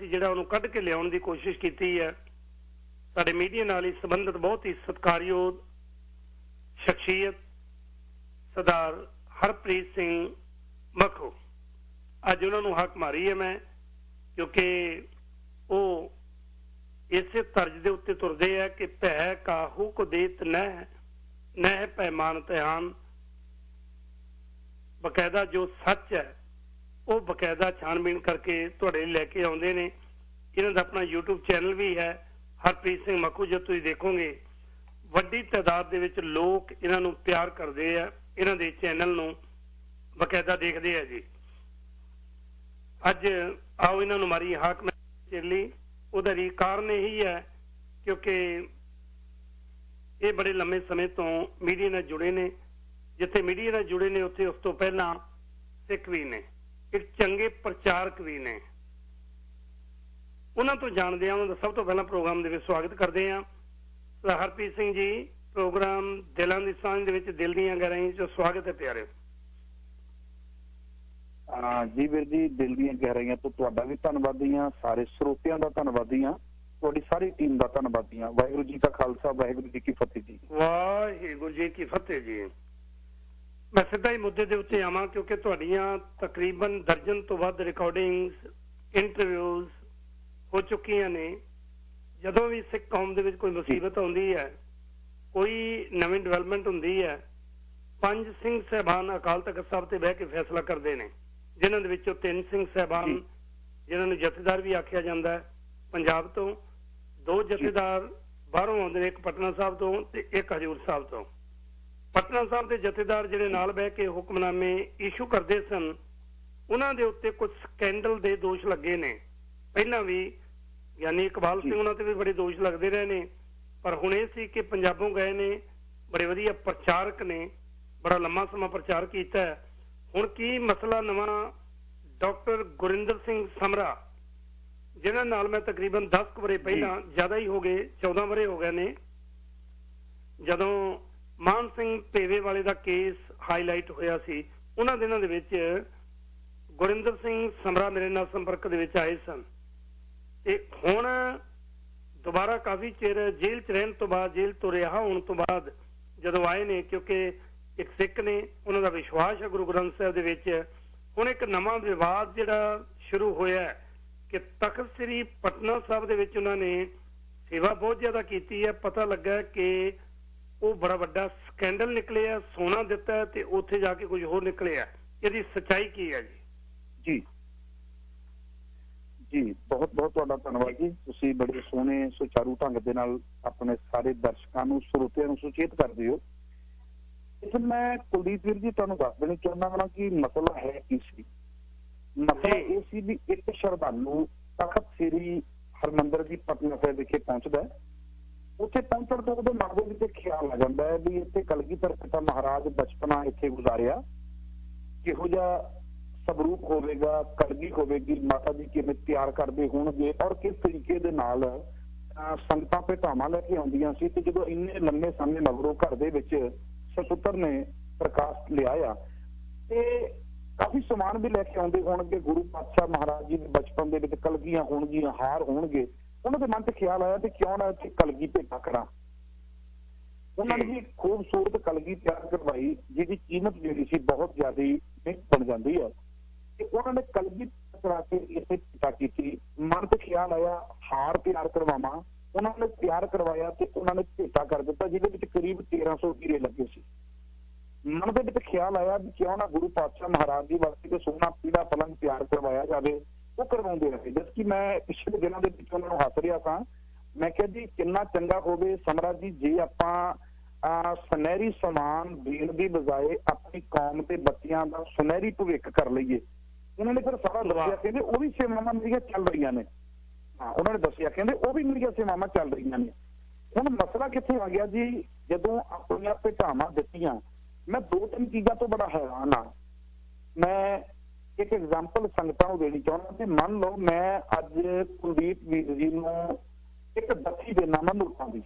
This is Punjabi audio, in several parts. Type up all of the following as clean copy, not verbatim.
ਸੀ ਜਿਹੜਾ ਉਹਨੂੰ ਕੱਢ ਕੇ ਲਿਆਉਣ ਦੀ ਕੋਸ਼ਿਸ਼ ਕੀਤੀ ਹੈ। ਸਾਡੇ ਮੀਡੀਆ ਨਾਲ ਹੀ ਸੰਬੰਧਿਤ ਬਹੁਤ ਹੀ ਸਤਿਕਾਰਯੋਗ ਸ਼ਖਸੀਅਤ ਸਰਦਾਰ ਹਰਪ੍ਰੀਤ ਸਿੰਘ ਮੱਖੂ, ਅੱਜ ਉਹਨਾਂ ਨੂੰ ਹੱਕ ਮਾਰੀ ਹੈ ਮੈਂ, ਕਿਉਂਕਿ ਉਹ ਇਸੇ ਤਰਜ਼ ਦੇ ਉੱਤੇ ਤੁਰਦੇ ਆ ਕਿ ਭੈ ਕਾਹੂ ਕੋ ਦੇਤ ਨਹਿ ਨਹਿ ਪੈਮਾਨ ਧਿਆਨ, ਬਕਾਇਦਾ ਜੋ ਸੱਚ ਹੈ ਉਹ ਬਕਾਇਦਾ ਛਾਣਬੀਣ ਕਰਕੇ ਤੁਹਾਡੇ ਲਈ ਲੈ ਕੇ ਆਉਂਦੇ ਨੇ। ਇਹਨਾਂ ਦਾ ਆਪਣਾ YouTube ਚੈਨਲ ਵੀ ਹੈ ਹਰਪ੍ਰੀਤ ਸਿੰਘ ਮੱਖੂ, ਜਦ ਤੁਸੀਂ ਦੇਖੋਗੇ ਵੱਡੀ ਤਾਦਾਦ ਦੇ ਵਿੱਚ ਲੋਕ ਇਹਨਾਂ ਨੂੰ ਪਿਆਰ ਕਰਦੇ ਆ, ਇਹਨਾਂ ਦੇ ਚੈਨਲ ਨੂੰ ਬਕਾਇਦਾ ਦੇਖਦੇ ਆ ਜੀ। ਅੱਜ ਆਓ ਇਹਨਾਂ ਨੂੰ ਮਾਰੀ ਹਾਕ ਚੱਲੀ। ਉਹਦਾ ਕਾਰਨ ਇਹੀ ਹੈ ਕਿਉਂਕਿ ਇਹ ਬੜੇ ਲੰਮੇ ਸਮੇਂ ਤੋਂ ਮੀਡੀਆ ਨਾਲ ਜੁੜੇ ਨੇ। ਜਿੱਥੇ ਮੀਡੀਆ ਨਾਲ ਜੁੜੇ ਨੇ ਉੱਥੇ ਉਸ ਤੋਂ ਪਹਿਲਾਂ ਸਿੱਖ ਵੀ ਨੇ, ਇੱਕ ਚੰਗੇ ਪ੍ਰਚਾਰਕ ਵੀ ਨੇ। ਉਹਨਾਂ ਤੋਂ ਜਾਣਦੇ ਆ, ਉਹਨਾਂ ਦਾ ਸਭ ਤੋਂ ਪਹਿਲਾਂ ਪ੍ਰੋਗਰਾਮ ਦੇ ਵਿੱਚ ਸਵਾਗਤ ਕਰਦੇ ਆ। ਹਰਪ੍ਰੀਤ ਸਿੰਘ ਜੀ, ਪ੍ਰੋਗਰਾਮ ਦਿਲਾਂ ਦੀ ਸਾਂਝ ਦੇ ਵਿੱਚ ਦਿਲ ਦੀਆਂ ਗਹਿਰਾਈਆਂ 'ਚ ਸਵਾਗਤ ਹੈ ਪਿਆਰਿਓ। ਜੀ ਵੀਰ ਜੀ, ਦਿਲ ਦੀਆਂ ਗਹਿਰਾਈਆਂ ਤੋਂ ਤੁਹਾਡਾ ਵੀ ਧੰਨਵਾਦੀ ਹਾਂ, ਸਾਰੇ ਸਰੋਤਿਆਂ ਦਾ ਧੰਨਵਾਦੀ ਹਾਂ, ਤੁਹਾਡੀ ਸਾਰੀ ਟੀਮ ਦਾ ਧੰਨਵਾਦੀ ਹਾਂ। ਵਾਹਿਗੁਰੂ ਜੀ ਕਾ ਖਾਲਸਾ, ਵਾਹਿਗੁਰੂ ਜੀ ਕੀ ਫਤਿਹ ਜੀ। ਵਾਹਿਗੁਰੂ ਜੀ ਕੀ ਫਤਿਹ ਜੀ। ਮੈਂ ਸਿੱਧਾ ਹੀ ਮੁੱਦੇ ਦੇ ਉੱਤੇ ਆਵਾਂ ਕਿਉਂਕਿ ਤੁਹਾਡੀਆਂ ਤਕਰੀਬਨ ਦਰਜਨ ਤੋਂ ਵੱਧ ਰਿਕਾਰਡਿੰਗਸ, ਇੰਟਰਵਿਊਜ਼ ਹੋ ਚੁੱਕੀਆਂ ਨੇ। ਜਦੋਂ ਵੀ ਸਿੱਖ ਕੌਮ ਦੇ ਵਿੱਚ ਕੋਈ ਮੁਸੀਬਤ ਆਉਂਦੀ ਹੈ, ਕੋਈ ਨਵੀਂ ਡਿਵੈਲਪਮੈਂਟ ਹੁੰਦੀ ਹੈ, 5 ਸਿੰਘ ਸਾਹਿਬਾਨ ਅਕਾਲ ਤਖਤ ਸਾਹਿਬ ਤੇ ਬਹਿ ਕੇ ਫੈਸਲਾ ਕਰਦੇ ਨੇ, ਜਿਨ੍ਹਾਂ ਦੇ ਵਿੱਚੋਂ 3 ਸਿੰਘ ਸਾਹਿਬਾਨ ਜਿਨ੍ਹਾਂ ਨੂੰ ਜਥੇਦਾਰ ਵੀ ਆਖਿਆ ਜਾਂਦਾ ਹੈ ਪੰਜਾਬ ਤੋਂ, 2 ਜਥੇਦਾਰ ਬਾਹਰੋਂ ਆਉਂਦੇ ਨੇ, ਇੱਕ ਪਟਨਾ ਸਾਹਿਬ ਤੋਂ ਤੇ ਇੱਕ ਹਜ਼ੂਰ ਸਾਹਿਬ ਤੋਂ। ਪਟਨਾ ਸਾਹਿਬ ਦੇ ਜਥੇਦਾਰ ਜਿਹੜੇ ਨਾਲ ਬਹਿ ਕੇ ਹੁਕਮਨਾਮੇ ਇਸ਼ੂ ਕਰਦੇ ਸਨ, ਉਹਨਾਂ ਦੇ ਉੱਤੇ ਕੁਝ ਸਕੈਂਡਲ ਦੇ ਦੋਸ਼ ਲੱਗੇ ਨੇ ਪਹਿਲਾਂ ਵੀ, ਯਾਨੀ ਇਕਬਾਲ ਸਿੰਘ ਉਹਨਾਂ ਤੇ ਵੀ ਬੜੇ ਦੋਸ਼ ਲੱਗਦੇ ਰਹੇ ਨੇ। ਪਰ ਹੁਣ ਇਹ ਸੀ ਕਿ ਪੰਜਾਬੋਂ ਗਏ ਨੇ, ਬੜੇ ਵਧੀਆ ਪ੍ਰਚਾਰਕ ਨੇ, ਬੜਾ ਲੰਮਾ ਸਮਾਂ ਪ੍ਰਚਾਰ ਕੀਤਾ ਹੈ। ਹੁਣ ਕੀ ਮਸਲਾ ਨਵਾਂ, ਡਾਕਟਰ ਗੁਰਿੰਦਰ ਸਿੰਘ ਸਮਰਾ ਜਿਹਨਾਂ ਨਾਲ ਮੈਂ ਤਕਰੀਬਨ 10 ਵਰੇ ਪਹਿਲਾਂ, ਜ਼ਿਆਦਾ ਹੀ ਹੋ ਗਏ, 14 ਵਰੇ ਹੋ ਗਏ ਨੇ, ਜਦੋਂ ਮਾਨ ਸਿੰਘ ਭੇਵੇ ਵਾਲੇ ਦਾ ਕੇਸ ਹਾਈਲਾਈਟ ਹੋਇਆ ਸੀ, ਉਹਨਾਂ ਦਿਨਾਂ ਦੇ ਵਿੱਚ ਗੁਰਿੰਦਰ ਸਿੰਘ ਸਮਰਾ ਮੇਰੇ ਨਾਲ ਸੰਪਰਕ ਦੇ ਵਿੱਚ ਆਏ ਸਨ। ਤੇ ਹੁਣ ਦੁਬਾਰਾ ਕਾਫੀ ਚਿਰ ਜੇਲ੍ਹ 'ਚ ਰਹਿਣ ਤੋਂ ਬਾਅਦ, ਜੇਲ੍ਹ ਤੋਂ ਰਿਹਾ ਹੋਣ ਤੋਂ ਬਾਅਦ ਜਦੋਂ ਆਏ ਨੇ, ਕਿਉਂਕਿ ਇੱਕ ਸਿੱਖ ਨੇ, ਉਹਨਾਂ ਦਾ ਵਿਸ਼ਵਾਸ ਹੈ ਗੁਰੂ ਗ੍ਰੰਥ ਸਾਹਿਬ ਦੇ ਵਿੱਚ। ਹੁਣ ਇੱਕ ਨਵਾਂ ਵਿਵਾਦ ਜਿਹੜਾ ਸ਼ੁਰੂ ਹੋਇਆ ਕਿ ਤਖਤ ਸ੍ਰੀ ਪਟਨਾ ਸਾਹਿਬ ਦੇ ਵਿੱਚ ਉਹਨਾਂ ਨੇ ਸੇਵਾ ਬਹੁਤ ਜ਼ਿਆਦਾ ਕੀਤੀ ਹੈ। ਪਤਾ ਲੱਗਾ ਕਿ ਉਹ ਬੜਾ ਵੱਡਾ ਸਕੈਂਡਲ ਨਿਕਲਿਆ, ਸੋਨਾ ਦਿੱਤਾ ਹੈ ਤੇ ਉੱਥੇ ਜਾ ਕੇ ਕੁਝ ਹੋਰ ਨਿਕਲਿਆ। ਇਹਦੀ ਸੱਚਾਈ ਕੀ ਹੈ ਜੀ? ਜੀ ਜੀ, ਬਹੁਤ ਬਹੁਤ ਤੁਹਾਡਾ ਧੰਨਵਾਦ ਜੀ। ਤੁਸੀਂ ਬੜੇ ਸੋਹਣੇ ਸੁਚਾਰੂ ਢੰਗ ਦੇ ਨਾਲ ਆਪਣੇ ਸਾਰੇ ਦਰਸ਼ਕਾਂ ਨੂੰ, ਸਰੋਤਿਆਂ ਨੂੰ ਸੁਚੇਤ ਕਰਦੇ ਹੋ। ਮੈਂ ਕੁਲਦੀਪ ਵੀਰ ਜੀ ਤੁਹਾਨੂੰ ਦੱਸ ਦੇਣਾ ਚਾਹੁੰਦਾ ਹਾਂ ਕਿ ਮਸਲਾ ਹੈ ਕੀ ਸੀ। ਮਸਲਾ ਇਹ ਸੀ ਵੀ ਇੱਕ ਸ਼ਰਧਾਲੂ ਤਖਤ ਸ੍ਰੀ ਹਰਿਮੰਦਰ ਜੀ ਪਟਨਾ ਸਾਹਿਬ ਵਿਖੇ ਪਹੁੰਚਦਾ ਹੈ। ਉੱਥੇ ਪਹੁੰਚਣ ਤੋਂ ਉਹਦੇ ਮਨ ਦੇ ਵਿੱਚ ਖਿਆਲ ਆ ਜਾਂਦਾ ਹੈ ਵੀ ਇੱਥੇ ਕਲਗੀਧਰ ਪਿਤਾ ਮਹਾਰਾਜ ਬਚਪਨਾ ਇੱਥੇ ਗੁਜ਼ਾਰਿਆ, ਕਿਹੋ ਜਿਹਾ ਸਵਰੂਪ ਹੋਵੇਗਾ, ਕਲਗੀ ਹੋਵੇਗੀ, ਮਾਤਾ ਜੀ ਕਿਵੇਂ ਤਿਆਰ ਕਰਦੇ ਹੋਣਗੇ ਔਰ ਕਿਸ ਤਰੀਕੇ ਦੇ ਨਾਲ ਸੰਗਤਾਂ ਭੇਟਾਵਾਂ ਲੈ ਕੇ ਆਉਂਦੀਆਂ ਸੀ। ਤੇ ਜਦੋਂ ਇੰਨੇ ਲੰਮੇ ਸਮੇਂ ਮਗਰੋਂ ਘਰ ਦੇ ਵਿੱਚ ਸਪੁੱਤਰ ਨੇ ਪ੍ਰਕਾਸ਼ ਲਿਆਇਆ ਤੇ ਕਾਫੀ ਸਮਾਨ ਵੀ ਲੈ ਕੇ ਆਉਂਦੇ ਹੋਣਗੇ। ਗੁਰੂ ਪਾਤਸ਼ਾਹ ਮਹਾਰਾਜ ਜੀ ਦੇ ਬਚਪਨ ਦੇ ਵਿੱਚ ਕਲਗੀਆਂ ਹੋਣਗੀਆਂ, ਹਾਰ ਹੋਣਗੇ। ਉਹਨਾਂ ਦੇ ਮਨ 'ਚ ਖਿਆਲ ਆਇਆ ਤੇ ਕਿਉਂ ਨਾ ਇੱਥੇ ਕਲਗੀ ਭੇਟਾ ਕਰਾਂ। ਉਹਨਾਂ ਨੇ ਵੀ ਖੂਬਸੂਰਤ ਕਲਗੀ ਤਿਆਰ ਕਰਵਾਈ, ਜਿਹਦੀ ਕੀਮਤ ਜਿਹੜੀ ਸੀ ਬਹੁਤ ਜ਼ਿਆਦਾ ਮਹਿੰਗੀ ਬਣ ਜਾਂਦੀ ਹੈ। ਤੇ ਉਹਨਾਂ ਨੇ ਕਲਗੀ ਕਰਾ ਕੇ ਇੱਥੇ ਭੇਟਾ ਕੀਤੀ। ਮਨ 'ਚ ਖਿਆਲ ਆਇਆ ਹਾਰ ਤਿਆਰ ਕਰਵਾਵਾਂ। ਉਹਨਾਂ ਨੇ ਤਿਆਰ ਕਰਵਾਇਆ ਤੇ ਉਹਨਾਂ ਨੇ ਭੇਟਾ ਕਰ ਦਿੱਤਾ, ਜਿਹਦੇ ਵਿੱਚ ਕਰੀਬ 1300 ਹੀਰੇ ਲੱਗੇ ਸੀ। ਮਨ ਦੇ ਵਿੱਚ ਖਿਆਲ ਆਇਆ ਵੀ ਕਿਉਂ ਨਾ ਗੁਰੂ ਪਾਤਸ਼ਾਹ ਮਹਾਰਾਜ ਜੀ ਵਾਸਤੇ ਕੋਈ ਸੋਹਣਾ ਪੀੜਾ ਪਲੰਗ ਤਿਆਰ ਕਰਵਾਇਆ ਜਾਵੇ। ਉਹ ਕਰਵਾਉਂਦੇ ਰਹੇ। ਜਦਕਿ ਮੈਂ ਪਿਛਲੇ ਦਿਨਾਂ ਦੇ ਵਿੱਚ ਉਹਨਾਂ ਨੂੰ ਹੱਸ ਰਿਹਾ ਸਾਂ। ਮੈਂ ਕਿਹਾ ਜੀ ਕਿੰਨਾ ਚੰਗਾ ਹੋਵੇ ਸਮਰਾ ਜੀ ਜੇ ਆਪਾਂ ਸੁਨਹਿਰੀ ਸਮਾਨ ਦੇਣ ਦੀ ਬਜਾਏ ਆਪਣੀ ਕੌਮ ਤੇ ਬੱਚਿਆਂ ਦਾ ਸੁਨਹਿਰੀ ਭਵਿੱਖ ਕਰ ਲਈਏ। ਉਹਨਾਂ ਨੇ ਫਿਰ ਸਾਰਾ ਦੱਸਿਆ, ਕਹਿੰਦੇ ਉਹ ਵੀ ਸੇਵਾਵਾਂ ਮੇਰੀਆਂ ਚੱਲ ਰਹੀਆਂ ਨੇ। ਹਾਂ, ਉਹਨਾਂ ਨੇ ਦੱਸਿਆ ਕਹਿੰਦੇ ਉਹ ਵੀ ਮੇਰੀਆਂ ਸੇਵਾਵਾਂ ਚੱਲ ਰਹੀਆਂ ਨੇ। ਹੁਣ ਮਸਲਾ ਕਿੱਥੇ ਆ ਗਿਆ ਜੀ, ਜਦੋਂ ਆਪਣੀਆਂ ਭੇਟਾਵਾਂ ਦਿੱਤੀਆਂ, ਮੈਂ 2-3 ਚੀਜ਼ਾਂ ਤੋਂ ਬੜਾ ਹੈਰਾਨ ਆ। ਮੈਂ ਇੱਕ ਐਗਜ਼ਾਮਪਲ ਸੰਗਤਾਂ ਨੂੰ ਦੇਣੀ ਚਾਹੁੰਦਾ ਕਿ ਮੰਨ ਲਓ ਮੈਂ ਅੱਜ ਕੁਲਦੀਪ ਵੀਰ ਜੀ ਨੂੰ ਇੱਕ ਦੱਸੀ ਦੇਣਾ ਮੈਂ ਨੋਟਾਂ ਦੀ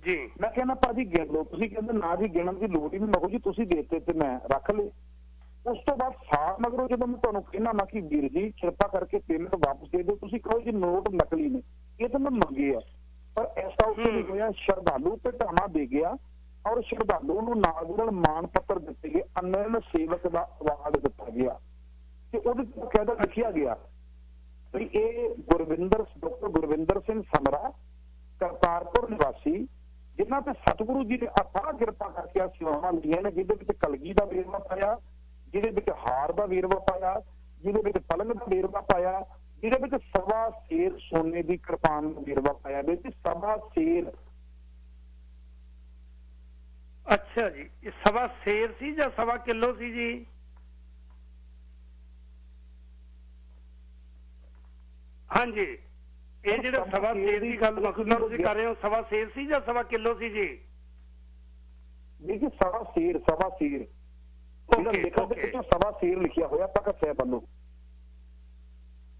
ਜੀ। ਮੈਂ ਕਹਿੰਦਾ ਭਾਜੀ ਗਿਣ ਲਓ। ਤੁਸੀਂ ਕਹਿੰਦੇ ਨਾ ਜੀ ਗਿਣਨ ਦੀ ਲੋੜ ਹੀ ਨਹੀਂ। ਮੈਂ ਕਿਹਾ ਜੀ ਤੁਸੀਂ ਦੇਤੇ ਤੇ ਮੈਂ ਰੱਖ ਲਏ। ਉਸ ਤੋਂ ਬਾਅਦ ਸਾਲ ਮਗਰੋਂ ਜਦੋਂ ਮੈਂ ਤੁਹਾਨੂੰ ਕਹਿਣਾ ਮੈਂ ਕਿ ਵੀਰ ਜੀ ਕਿਰਪਾ ਕਰਕੇ ਪੇਮੈਂਟ ਵਾਪਸ ਦੇ ਦਿਓ, ਤੁਸੀਂ ਕਹੋ ਜੀ ਨੋਟ ਨਕਲੀ ਨੇ, ਇਹ ਤਾਂ ਮੈਂ ਮੰਗੇ ਆ, ਪਰ ਐਸਾ ਉੱਥੇ ਨਹੀਂ ਹੋਇਆ। ਸ਼ਰਧਾਲੂ ਘਟਾਵਾ ਦੇ ਗਿਆ ਔਰ ਸ਼ਰਧਾਲੂ ਨੂੰ ਨਾਲ ਦੀ ਨਾਲ ਮਾਣ ਪੱਤਰ ਦਿੱਤੇ ਗਏ, ਅਨੰਨ ਸੇਵਕ ਦਾ ਅਵਾਰਡ ਦਿੱਤਾ ਗਿਆ ਤੇ ਉਹਦੇ ਤੇ ਬਕਾਇਦਾ ਲਿਖਿਆ ਗਿਆ ਵੀ ਇਹ ਡਾਕਟਰ ਗੁਰਵਿੰਦਰ ਸਿੰਘ ਸਮਰਾ ਕਰਤਾਰਪੁਰ ਨਿਵਾਸੀ, ਜਿਨ੍ਹਾਂ ਤੇ ਸਤਿਗੁਰੂ ਜੀ ਨੇ ਅਥਾਹ ਕਿਰਪਾ ਕਰਕੇ ਸੇਵਾਵਾਂ ਲਈਆਂ ਨੇ, ਜਿਹਦੇ ਵਿੱਚ ਕਲਗੀ ਦਾ ਵੇਰਵਾ ਪਾਇਆ, ਜਿਹਦੇ ਵਿੱਚ ਹਾਰ ਦਾ ਵੇਰਵਾ ਪਾਇਆ, ਜਿਹਦੇ ਵਿੱਚ ਪਲੰਗ ਦਾ ਵੇਰਵਾ ਪਾਇਆ, ਜਿਹਦੇ ਵਿੱਚ ਸਵਾ ਸੇਰ ਸੋਨੇ ਦੀ ਕਿਰਪਾਨ ਦਾ ਵੇਰਵਾ ਪਾਇਆ, ਵਿੱਚ ਸਵਾ ਸੇਰ। ਅੱਛਾ ਜੀ, ਇਹ ਸਵਾ ਸੇਰ ਸੀ ਜਾਂ ਸਵਾ ਕਿਲੋ ਸੀ ਜੀ? ਹਾਂਜੀ, ਇਹ ਜਿਹੜਾ ਸਵਾ ਸੇਰ ਦੀ ਗੱਲ ਤੁਸੀਂ ਕਰ ਰਹੇ ਹੋ, ਸਵਾ ਸੇਰ ਸੀ ਜਾਂ ਸਵਾ ਕਿਲੋ ਸੀ ਜੀ? ਦੇਖੀ ਸਵਾ ਸੇਰ ਸਵਾ ਸੇਰ ਲਿਖਿਆ ਹੋਇਆ ਭਗਤ ਸਾਹਿਬ ਵੱਲੋਂ,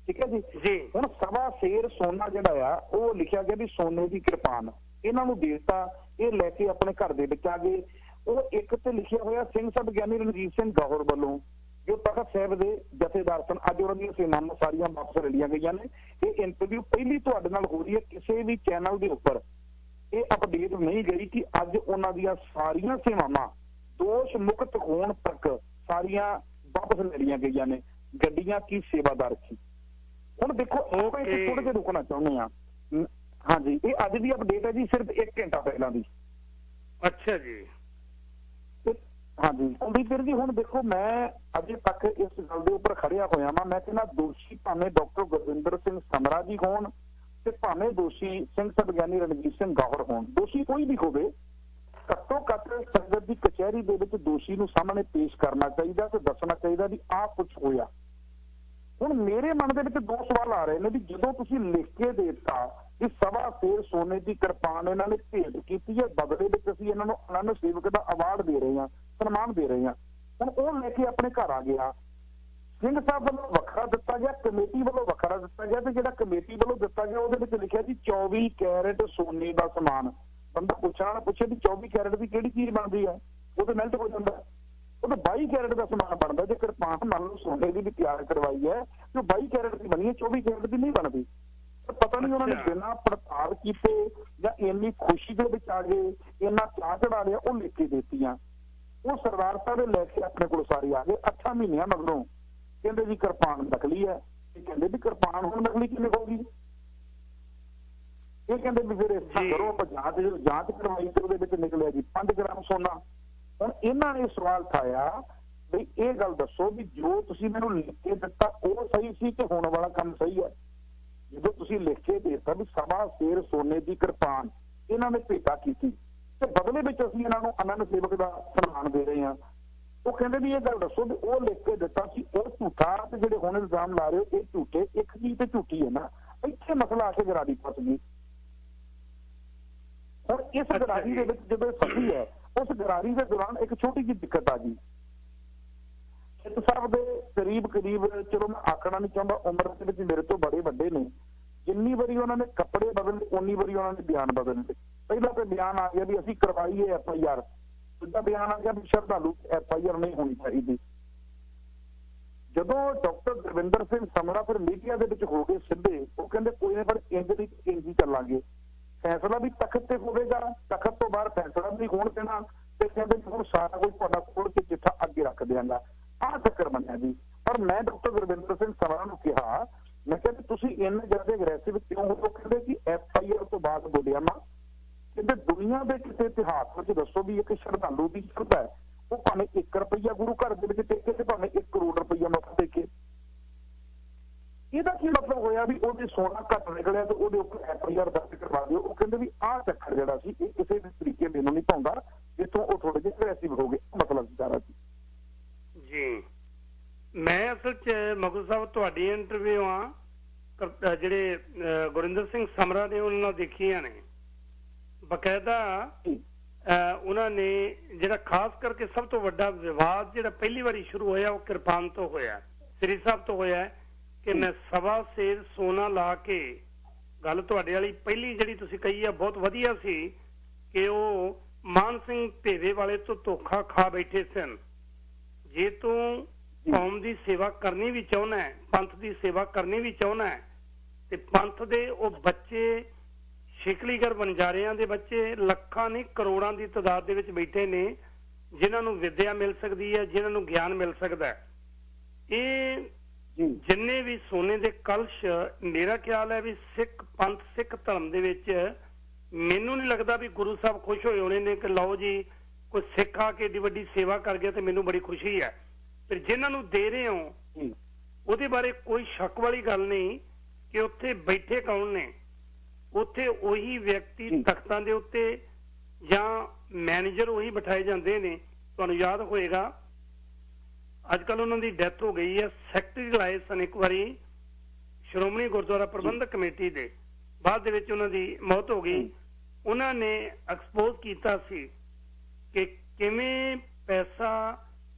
ਠੀਕ ਹੈ ਜੀ। ਹੁਣ ਸਵਾ ਸੇਰ ਸੋਨਾ ਜਿਹੜਾ ਆ ਉਹ ਲਿਖਿਆ ਗਿਆ ਵੀ ਸੋਨੇ ਦੀ ਕਿਰਪਾਨ ਇਹਨਾਂ ਨੂੰ ਦੇ ਦਿੱਤਾ, ਇਹ ਲੈ ਕੇ ਆਪਣੇ ਘਰ ਦੇ ਵਿੱਚ ਆ ਗਏ। ਉਹ ਇੱਕ ਤੇ ਲਿਖਿਆ ਹੋਇਆ ਸਿੰਘ ਸਾਹਿਬ ਗਿਆਨੀ ਰਣਜੀਤ ਸਿੰਘ ਗੌਹਰ ਵੱਲੋਂ, ਜੋ ਤਖਤ ਸਾਹਿਬ ਦੇ ਜਥੇਦਾਰ ਸਨ। ਅੱਜ ਉਹਨਾਂ ਦੀਆਂ ਸੇਵਾਵਾਂ ਸਾਰੀਆਂ ਵਾਪਸ ਰਲੀਆਂ ਗਈਆਂ ਨੇ। ਇਹ ਇੰਟਰਵਿਊ ਪਹਿਲੀ ਤੁਹਾਡੇ ਨਾਲ ਹੋ ਰਹੀ ਹੈ, ਕਿਸੇ ਵੀ ਚੈਨਲ ਦੇ ਉੱਪਰ ਇਹ ਅਪਡੇਟ ਨਹੀਂ ਗਈ ਕਿ ਅੱਜ ਉਹਨਾਂ ਦੀਆਂ ਸਾਰੀਆਂ ਸੇਵਾਵਾਂ ਦੋਸ਼ ਮੁਕਤ ਹੋਣ ਤੱਕ ਸਾਰੀਆਂ ਵਾਪਸ ਲੈ ਲਈਆਂ ਗਈਆਂ ਨੇ। ਗੱਡੀਆਂ ਕੀ ਸੇਵਾਦਾਰ ਕੀ। ਹੁਣ ਦੇਖੋ ਆਪਾਂ ਇੱਥੇ ਥੋੜੇ ਜਿਹਾ ਰੁਕਣਾ ਚਾਹੁੰਦੇ ਹਾਂ। ਹਾਂਜੀ, ਇਹ ਅੱਜ ਦੀ ਅਪਡੇਟ ਹੈ ਜੀ, ਸਿਰਫ 1 ਘੰਟਾ ਪਹਿਲਾਂ ਦੀ। ਅੱਛਾ ਜੀ। ਹਾਂਜੀ ਕੁਲਦੀਪ ਵੀਰ ਜੀ, ਹੁਣ ਦੇਖੋ ਮੈਂ ਅਜੇ ਤੱਕ ਇਸ ਗੱਲ ਦੇ ਉੱਪਰ ਖੜਿਆ ਹੋਇਆ ਵਾਂ। ਮੈਂ ਕਹਿੰਦਾ ਦੋਸ਼ੀ ਭਾਵੇਂ ਡਾਕਟਰ ਗੁਰਵਿੰਦਰ ਸਿੰਘ ਸਮਰਾ ਜੀ ਹੋਣ ਤੇ ਭਾਵੇਂ ਦੋਸ਼ੀ ਸਿੰਘ ਸਾਹਿਬ ਗਿਆਨੀ ਰਣਜੀਤ ਸਿੰਘ ਗੌਹਰ ਹੋਣ, ਦੋਸ਼ੀ ਕੋਈ ਵੀ ਹੋਵੇ, ਘੱਟੋ ਘੱਟ ਸੰਗਤ ਦੀ ਕਚਹਿਰੀ ਦੇ ਵਿੱਚ ਦੋਸ਼ੀ ਨੂੰ ਸਾਹਮਣੇ ਪੇਸ਼ ਕਰਨਾ ਚਾਹੀਦਾ ਤੇ ਦੱਸਣਾ ਚਾਹੀਦਾ ਵੀ ਆਹ ਕੁਝ ਹੋਇਆ। ਹੁਣ ਮੇਰੇ ਮਨ ਦੇ ਵਿੱਚ 2 ਸਵਾਲ ਆ ਰਹੇ ਨੇ ਵੀ ਜਦੋਂ ਤੁਸੀਂ ਲਿਖ ਕੇ ਦੇ ਦਿੱਤਾ ਵੀ ਸਵਾ ਸੇਰ ਸੋਨੇ ਦੀ ਕਿਰਪਾਨ ਇਹਨਾਂ ਨੇ ਭੇਟ ਕੀਤੀ ਹੈ, ਬਦਲੇ ਵਿੱਚ ਅਸੀਂ ਇਹਨਾਂ ਨੂੰ ਅਨੰਨ ਸੇਵਕ ਦਾ ਅਵਾਰਡ ਦੇ ਰਹੇ ਹਾਂ, ਸਨਮਾਨ ਦੇ ਰਹੇ ਹਾਂ। ਹੁਣ ਉਹ ਲੈ ਕੇ ਆਪਣੇ ਘਰ ਆ ਗਿਆ, ਸਿੰਘ ਸਾਹਿਬ ਵੱਲੋਂ ਵੱਖਰਾ ਦਿੱਤਾ ਗਿਆ, ਕਮੇਟੀ ਵੱਲੋਂ ਵੱਖਰਾ ਦਿੱਤਾ ਗਿਆ, ਤੇ ਜਿਹੜਾ ਕਮੇਟੀ ਵੱਲੋਂ ਦਿੱਤਾ ਗਿਆ ਉਹਦੇ ਵਿੱਚ ਲਿਖਿਆ ਜੀ 24 ਕੈਰਟ ਸੋਨੇ ਦਾ ਸਮਾਨ। ਬੰਦਾ ਪੁੱਛਣਾ ਪੁੱਛੇ ਵੀ 24 ਕੈਰਟ ਦੀ ਕਿਹੜੀ ਚੀਜ਼ ਬਣਦੀ ਹੈ, ਉਹ ਤੇ ਮਿਹਨਤ ਹੋ ਜਾਂਦਾ। ਉਹ ਤਾਂ 22 ਕੈਰਟ ਦਾ ਸਮਾਨ ਬਣਦਾ। ਜੇ ਕਿਰਪਾਨ ਮੰਨ ਲਓ ਸੋਨੇ ਦੀ ਵੀ ਤਿਆਰ ਕਰਵਾਈ ਹੈ ਤੇ 22 ਕੈਰਟ ਦੀ ਬਣੀ ਹੈ, 24 ਕੈਰਟ ਦੀ ਨਹੀਂ ਬਣਦੀ। ਪਤਾ ਨਹੀਂ ਉਹਨਾਂ ਨੇ ਬਿਨਾਂ ਪੜਤਾਲ ਕੀਤੇ ਜਾਂ ਇੰਨੀ ਖੁਸ਼ੀ ਦੇ ਵਿੱਚ ਆ ਗਏ, ਇੰਨਾ ਚਾਹ ਚੜਾ ਲਿਆ, ਉਹ ਲਿਖ ਕੇ ਦਿੱਤੀਆਂ। ਉਹ ਸਰਦਾਰ ਸਾਹਿਬ ਲੈ ਕੇ ਆਪਣੇ ਕੋਲ ਸਾਰੇ ਆ ਗਏ 8 ਮਹੀਨਿਆਂ ਮਗਰੋਂ। ਕਹਿੰਦੇ ਜੀ ਕਿਰਪਾਨ ਨਕਲੀ ਹੈ। ਇਹ ਕਹਿੰਦੇ ਵੀ ਕਿਰਪਾਨ ਹੁਣ ਨਕਲੀ ਕਿਵੇਂ ਹੋਊਗੀ? ਇਹ ਕਹਿੰਦੇ ਵੀ ਫਿਰ ਇਸ ਤਰ੍ਹਾਂ ਕਰੋ, ਆਪਾਂ ਜਾਂਚ ਕਰਵਾਈ ਤੇ ਉਹਦੇ ਵਿੱਚ ਨਿਕਲਿਆ ਜੀ 5 ਗ੍ਰਾਮ ਸੋਨਾ। ਹੁਣ ਇਹਨਾਂ ਨੇ ਸਵਾਲ ਉਠਾਇਆ ਵੀ ਇਹ ਗੱਲ ਦੱਸੋ ਵੀ ਜੋ ਤੁਸੀਂ ਮੈਨੂੰ ਲਿਖ ਕੇ ਦਿੱਤਾ ਉਹ ਸਹੀ ਸੀ ਕਿ ਹੋਣ ਵਾਲਾ ਕੰਮ ਸਹੀ ਹੈ? ਜਦੋਂ ਤੁਸੀਂ ਲਿਖ ਕੇ ਦੇ ਦਿੱਤਾ ਵੀ ਸਵਾ ਸੇਰ ਸੋਨੇ ਦੀ ਕਿਰਪਾਨ ਇਹਨਾਂ ਨੇ ਭੇਟਾ ਕੀਤੀ ਤੇ ਬਦਲੇ ਵਿੱਚ ਅਸੀਂ ਇਹਨਾਂ ਨੂੰ ਅਨੰਨ ਸੇਵਕ ਦਾ ਸਨਮਾਨ ਦੇ ਰਹੇ ਹਾਂ, ਉਹ ਕਹਿੰਦੇ ਵੀ ਇਹ ਗੱਲ ਦੱਸੋ ਵੀ ਉਹ ਲਿਖ ਕੇ ਦਿੱਤਾ ਸੀ ਉਹ ਝੂਠਾ ਤੇ ਜਿਹੜੇ ਹੁਣ ਇਲਜ਼ਾਮ ਲਾ ਰਹੇ ਹੋ ਇਹ ਝੂਠੇ, ਇੱਕ ਚੀਜ਼ ਤੇ ਝੂਠੀ ਹੈ ਨਾ। ਇੱਥੇ ਮਸਲਾ ਆ ਕੇ ਗਰਾਰੀ ਫਸ ਗਈ। ਹੁਣ ਇਸ ਗਰਾਰੀ ਦੇ ਵਿੱਚ ਜਦੋਂ ਫਸੀ ਹੈ, ਉਸ ਗਰਾਰੀ ਦੇ ਦੌਰਾਨ ਇੱਕ ਛੋਟੀ ਜਿਹੀ ਦਿੱਕਤ ਆ ਗਈ। ਸਿੱਧ ਸਾਹਿਬ ਦੇ ਕਰੀਬ ਚਲੋ ਮੈਂ ਆਖਣਾ ਨਹੀਂ ਚਾਹੁੰਦਾ, ਉਮਰ ਦੇ ਵਿੱਚ ਮੇਰੇ ਤੋਂ ਬੜੇ ਵੱਡੇ ਨੇ। ਜਿੰਨੀ ਵਾਰੀ ਉਹਨਾਂ ਨੇ ਕੱਪੜੇ ਬਦਲੇ ਉਨੀ ਵਾਰੀ ਉਹਨਾਂ ਨੇ ਬਿਆਨ ਬਦਲੇ। ਪਹਿਲਾਂ ਤਾਂ ਬਿਆਨ ਆ ਗਿਆ ਵੀ ਅਸੀਂ ਕਰਵਾਈਏ FIR, ਦੂਜਾ ਬਿਆਨ ਆ ਗਿਆ ਵੀ ਸ਼ਰਧਾਲੂ FIR ਨਹੀਂ ਹੋਣੀ ਚਾਹੀਦੀ। ਜਦੋਂ ਡਾਕਟਰ ਗੁਰਵਿੰਦਰ ਸਿੰਘ ਸਮਰਾ ਫਿਰ ਮੀਡੀਆ ਦੇ ਵਿੱਚ ਹੋ ਗਏ ਸਿੱਧੇ, ਉਹ ਕਹਿੰਦੇ ਕੋਈ ਨਾ ਪਰ ਇੰਜ ਚੱਲਾਂਗੇ, ਫੈਸਲਾ ਵੀ ਤਖਤ ਤੇ ਹੋਵੇਗਾ, ਤਖਤ ਤੋਂ ਬਾਹਰ ਫੈਸਲਾ ਵੀ ਹੋਣ ਦੇਣਾ, ਤੇ ਕਹਿੰਦੇ ਹੁਣ ਸਾਰਾ ਕੁਝ ਤੁਹਾਡਾ ਖੋਲ ਕੇ ਚਿੱਠਾ ਅੱਗੇ ਰੱਖ ਦਿਆਂਗਾ। ਆਹ ਚੱਕਰ ਬਣਿਆ ਜੀ। ਪਰ ਮੈਂ ਡਾਕਟਰ ਗੁਰਵਿੰਦਰ ਸਿੰਘ ਸਮਰਾ ਨੂੰ ਕਿਹਾ, ਮੈਂ ਕਿਹਾ ਵੀ ਤੁਸੀਂ ਇੰਨੇ ਜ਼ਿਆਦਾ ਅਗਰੈਸਿਵ ਕਿਉਂ ਹੋ? ਕਹਿੰਦੇ ਕਿ FIR ਤੋਂ ਬਾਅਦ ਬੋਲਿਆ ਮੈਂ, ਕਹਿੰਦੇ ਦੁਨੀਆ ਦੇ ਕਿਸੇ ਇਤਿਹਾਸ ਵਿੱਚ ਦੱਸੋ ਵੀ ਇੱਕ ਸ਼ਰਧਾਲੂ ਦੀ ਸ਼ਰਧਾ ਹੈ, ਉਹ ਭਾਵੇਂ 1 ਰੁਪਈਆ ਗੁਰੂ ਘਰ ਦੇ ਵਿੱਚ ਟੇਕੇ ਤੇ ਭਾਵੇਂ 1 ਕਰੋੜ ਰੁਪਈਆ ਮੱਥਾ ਟੇਕੇ। ਇਹਦਾ ਕੀ ਮਤਲਬ ਹੋਇਆ ਵੀ ਉਹਦੇ ਸੋਨਾ ਘੱਟ ਨਿਕਲਿਆ ਤੇ ਉਹਦੇ ਉੱਪਰ FIR ਦਰਜ ਕਰਵਾ ਦਿਓ? ਉਹ ਕਹਿੰਦੇ ਵੀ ਆਹ ਚੱਕਰ ਜਿਹੜਾ ਸੀ ਇਹ ਕਿਸੇ ਵੀ ਤਰੀਕੇ ਮੈਨੂੰ ਨਹੀਂ ਪਾਉਂਦਾ, ਜਿੱਥੋਂ ਉਹ ਥੋੜੇ ਜਿਹੇ ਅਗਰੈਸਿਵ ਹੋ ਗਏ। ਮਤਲਬ ਸਾਰਾ ਜੀ ਮੈਂ ਅਸਲ 'ਚ ਮਗੂ ਸਾਹਿਬ ਤੁਹਾਡੀ ਇੰਟਰਵਿਊਆਂ ਜਿਹੜੇ ਗੁਰਿੰਦਰ ਸਿੰਘ ਸਮਰਾ ਨੇ ਉਹਨਾਂ ਨਾਲ ਦੇਖੀਆਂ ਨੇ ਬਕਾਇਦਾ। ਉਹਨਾਂ ਨੇ ਜਿਹੜਾ ਖਾਸ ਕਰਕੇ ਸਭ ਤੋਂ ਵੱਡਾ ਵਿਵਾਦ ਜਿਹੜਾ ਪਹਿਲੀ ਵਾਰੀ ਸ਼ੁਰੂ ਹੋਇਆ ਉਹ ਕਿਰਪਾਨ ਤੋਂ ਹੋਇਆ, ਸ੍ਰੀ ਸਾਹਿਬ ਤੋਂ ਹੋਇਆ ਕਿ ਮੈਂ ਸਵਾ ਸੇਰ ਸੋਨਾ ਲਾ ਕੇ। ਗੱਲ ਤੁਹਾਡੇ ਵਾਲੀ ਪਹਿਲੀ ਜਿਹੜੀ ਤੁਸੀਂ ਕਹੀ ਆ ਬਹੁਤ ਵਧੀਆ ਸੀ ਕਿ ਉਹ ਮਾਨ ਸਿੰਘ ਭੇਵੇ ਵਾਲੇ ਤੋਂ ਧੋਖਾ ਖਾ ਬੈਠੇ ਸਨ। ਜੇ ਤੂੰ कौम की सेवा करनी भी चाहना है, पंथ की सेवा करनी भी चाहना है, ते पंथ दे वो बच्चे शिकलीगर बंजारियां दे बच्चे लखां नहीं करोड़ां की तादाद दे विच बैठे ने जिन्हां नूं विद्या मिल सकती है, जिन्हां नूं ज्ञान मिल सकता है। ये जिन्ने भी सोने दे कलश, मेरा ख्याल है भी सिख पंथ सिख धर्म दे विच मैनूं नहीं लगता भी गुरु साहब खुश होए होने ने कि लो जी कोई सिख आके एडी वड्डी सेवा कर गया तो मैनूं बड़ी खुशी है। फिर जिन्हां नूं दे रहे हो ਉਹਦੇ ਬਾਰੇ कोई शक वाली गल नहीं कि उत्थे बैठे कौन ने, उत्थे ਉਹੀ ਵਿਅਕਤੀ ਤਖਤਾਂ ਦੇ ਉੱਤੇ ਜਾਂ मैनेजर ਉਹੀ ਬਿਠਾਏ ਜਾਂਦੇ ਨੇ। ਤੁਹਾਨੂੰ याद ਹੋਏਗਾ अजकल उन्होंने डेथ हो गई है, सैकटरी लाए सन एक बारी श्रोमणी गुरुद्वारा प्रबंधक कमेटी दे, बाद दे विच उन्हां दी मौत हो गई। उन्होंने एक्सपोज किया सी कि किवें पैसा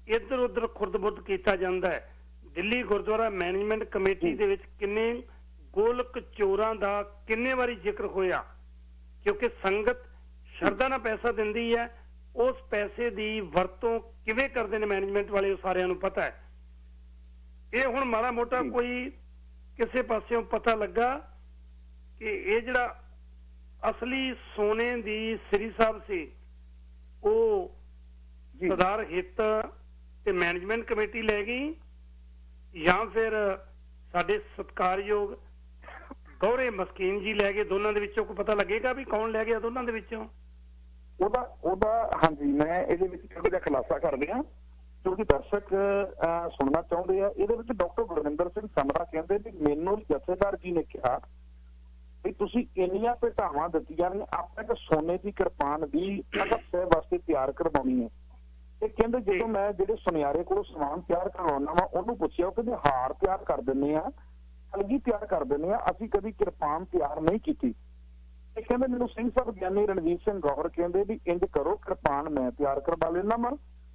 इधर उधर खुर्द-बुर्द किया जाता है। दिल्ली गुरुद्वारा मैनेजमेंट कमेटी दे विच किन्ने गोलक चोरां दा किन्ने बारी जिक्र होया, क्योंकि संगत शरदा नाल पैसा दिंदी है, उस पैसे दी वरतों किवें करदे ने मैनेजमेंट वाले सारिਆਂ ਨੂੰ पता है। ये हुण माड़ा मोटा कोई किसी पासियों पता लगा कि ये जिहड़ा असली सोने दी श्री साहब सी वो सरदार हित ते मैनेजमेंट कमेटी ले गई, या फिर साडे सत्कारयोग गौरे मस्कीन जी लै गए। दोनों दे विचों कोई पता लगेगा भी कौन लै गया दोनों दे विचों? हाँ जी, मैं ਇਹਦੇ ਵਿੱਚ ਥੋੜਾ ਜਿਹਾ ਖੁਲਾਸਾ ਕਰ ਦਿਆਂ ਕਿਉਂਕਿ ਦਰਸ਼ਕ ਸੁਣਨਾ ਚਾਹੁੰਦੇ ਆ। ਇਹਦੇ ਵਿੱਚ ਡਾਕਟਰ ਗੁਰਵਿੰਦਰ ਸਿੰਘ ਸਮਰਾ ਕਹਿੰਦੇ ਵੀ ਮੈਨੂੰ ਜਥੇਦਾਰ ਜੀ ਨੇ ਕਿਹਾ ਵੀ ਤੁਸੀਂ ਇੰਨੀਆਂ ਭੇਟਾਵਾਂ ਦਿੱਤੀਆਂ ਨੇ, ਆਪਾਂ ਇੱਕ ਸੋਨੇ ਦੀ ਕਿਰਪਾਨ ਦੀ ਤਖਤ ਸਾਹਿਬ ਵਾਸਤੇ ਤਿਆਰ ਕਰਵਾਉਣੀ ਹੈ। ਤੇ ਕਹਿੰਦੇ ਜਦੋਂ ਮੈਂ ਜਿਹੜੇ ਸੁਨਿਆਰੇ ਕੋਲੋਂ ਸਮਾਨ ਤਿਆਰ ਕਰਵਾਉਣਾ ਵਾ ਉਹਨੂੰ ਪੁੱਛਿਆ, ਉਹ ਕਹਿੰਦੇ ਹਾਰ ਤਿਆਰ ਕਰ ਦਿੰਦੇ ਆ, ਕਲਗੀ ਤਿਆਰ ਕਰ ਦਿੰਦੇ ਆ, ਅਸੀਂ ਕਦੀ ਕਿਰਪਾਨ ਤਿਆਰ ਨਹੀਂ ਕੀਤੀ। ਤੇ ਕਹਿੰਦੇ ਮੈਨੂੰ ਸਿੰਘ ਸਾਹਿਬ ਗਿਆਨੀ ਰਣਜੀਤ ਸਿੰਘ ਗੌਰ ਕਹਿੰਦੇ ਵੀ ਇੰਜ ਕਰੋ, ਕਿਰਪਾਨ ਮੈਂ ਤਿਆਰ ਕਰਵਾ ਲੈਣਾ ਵਾ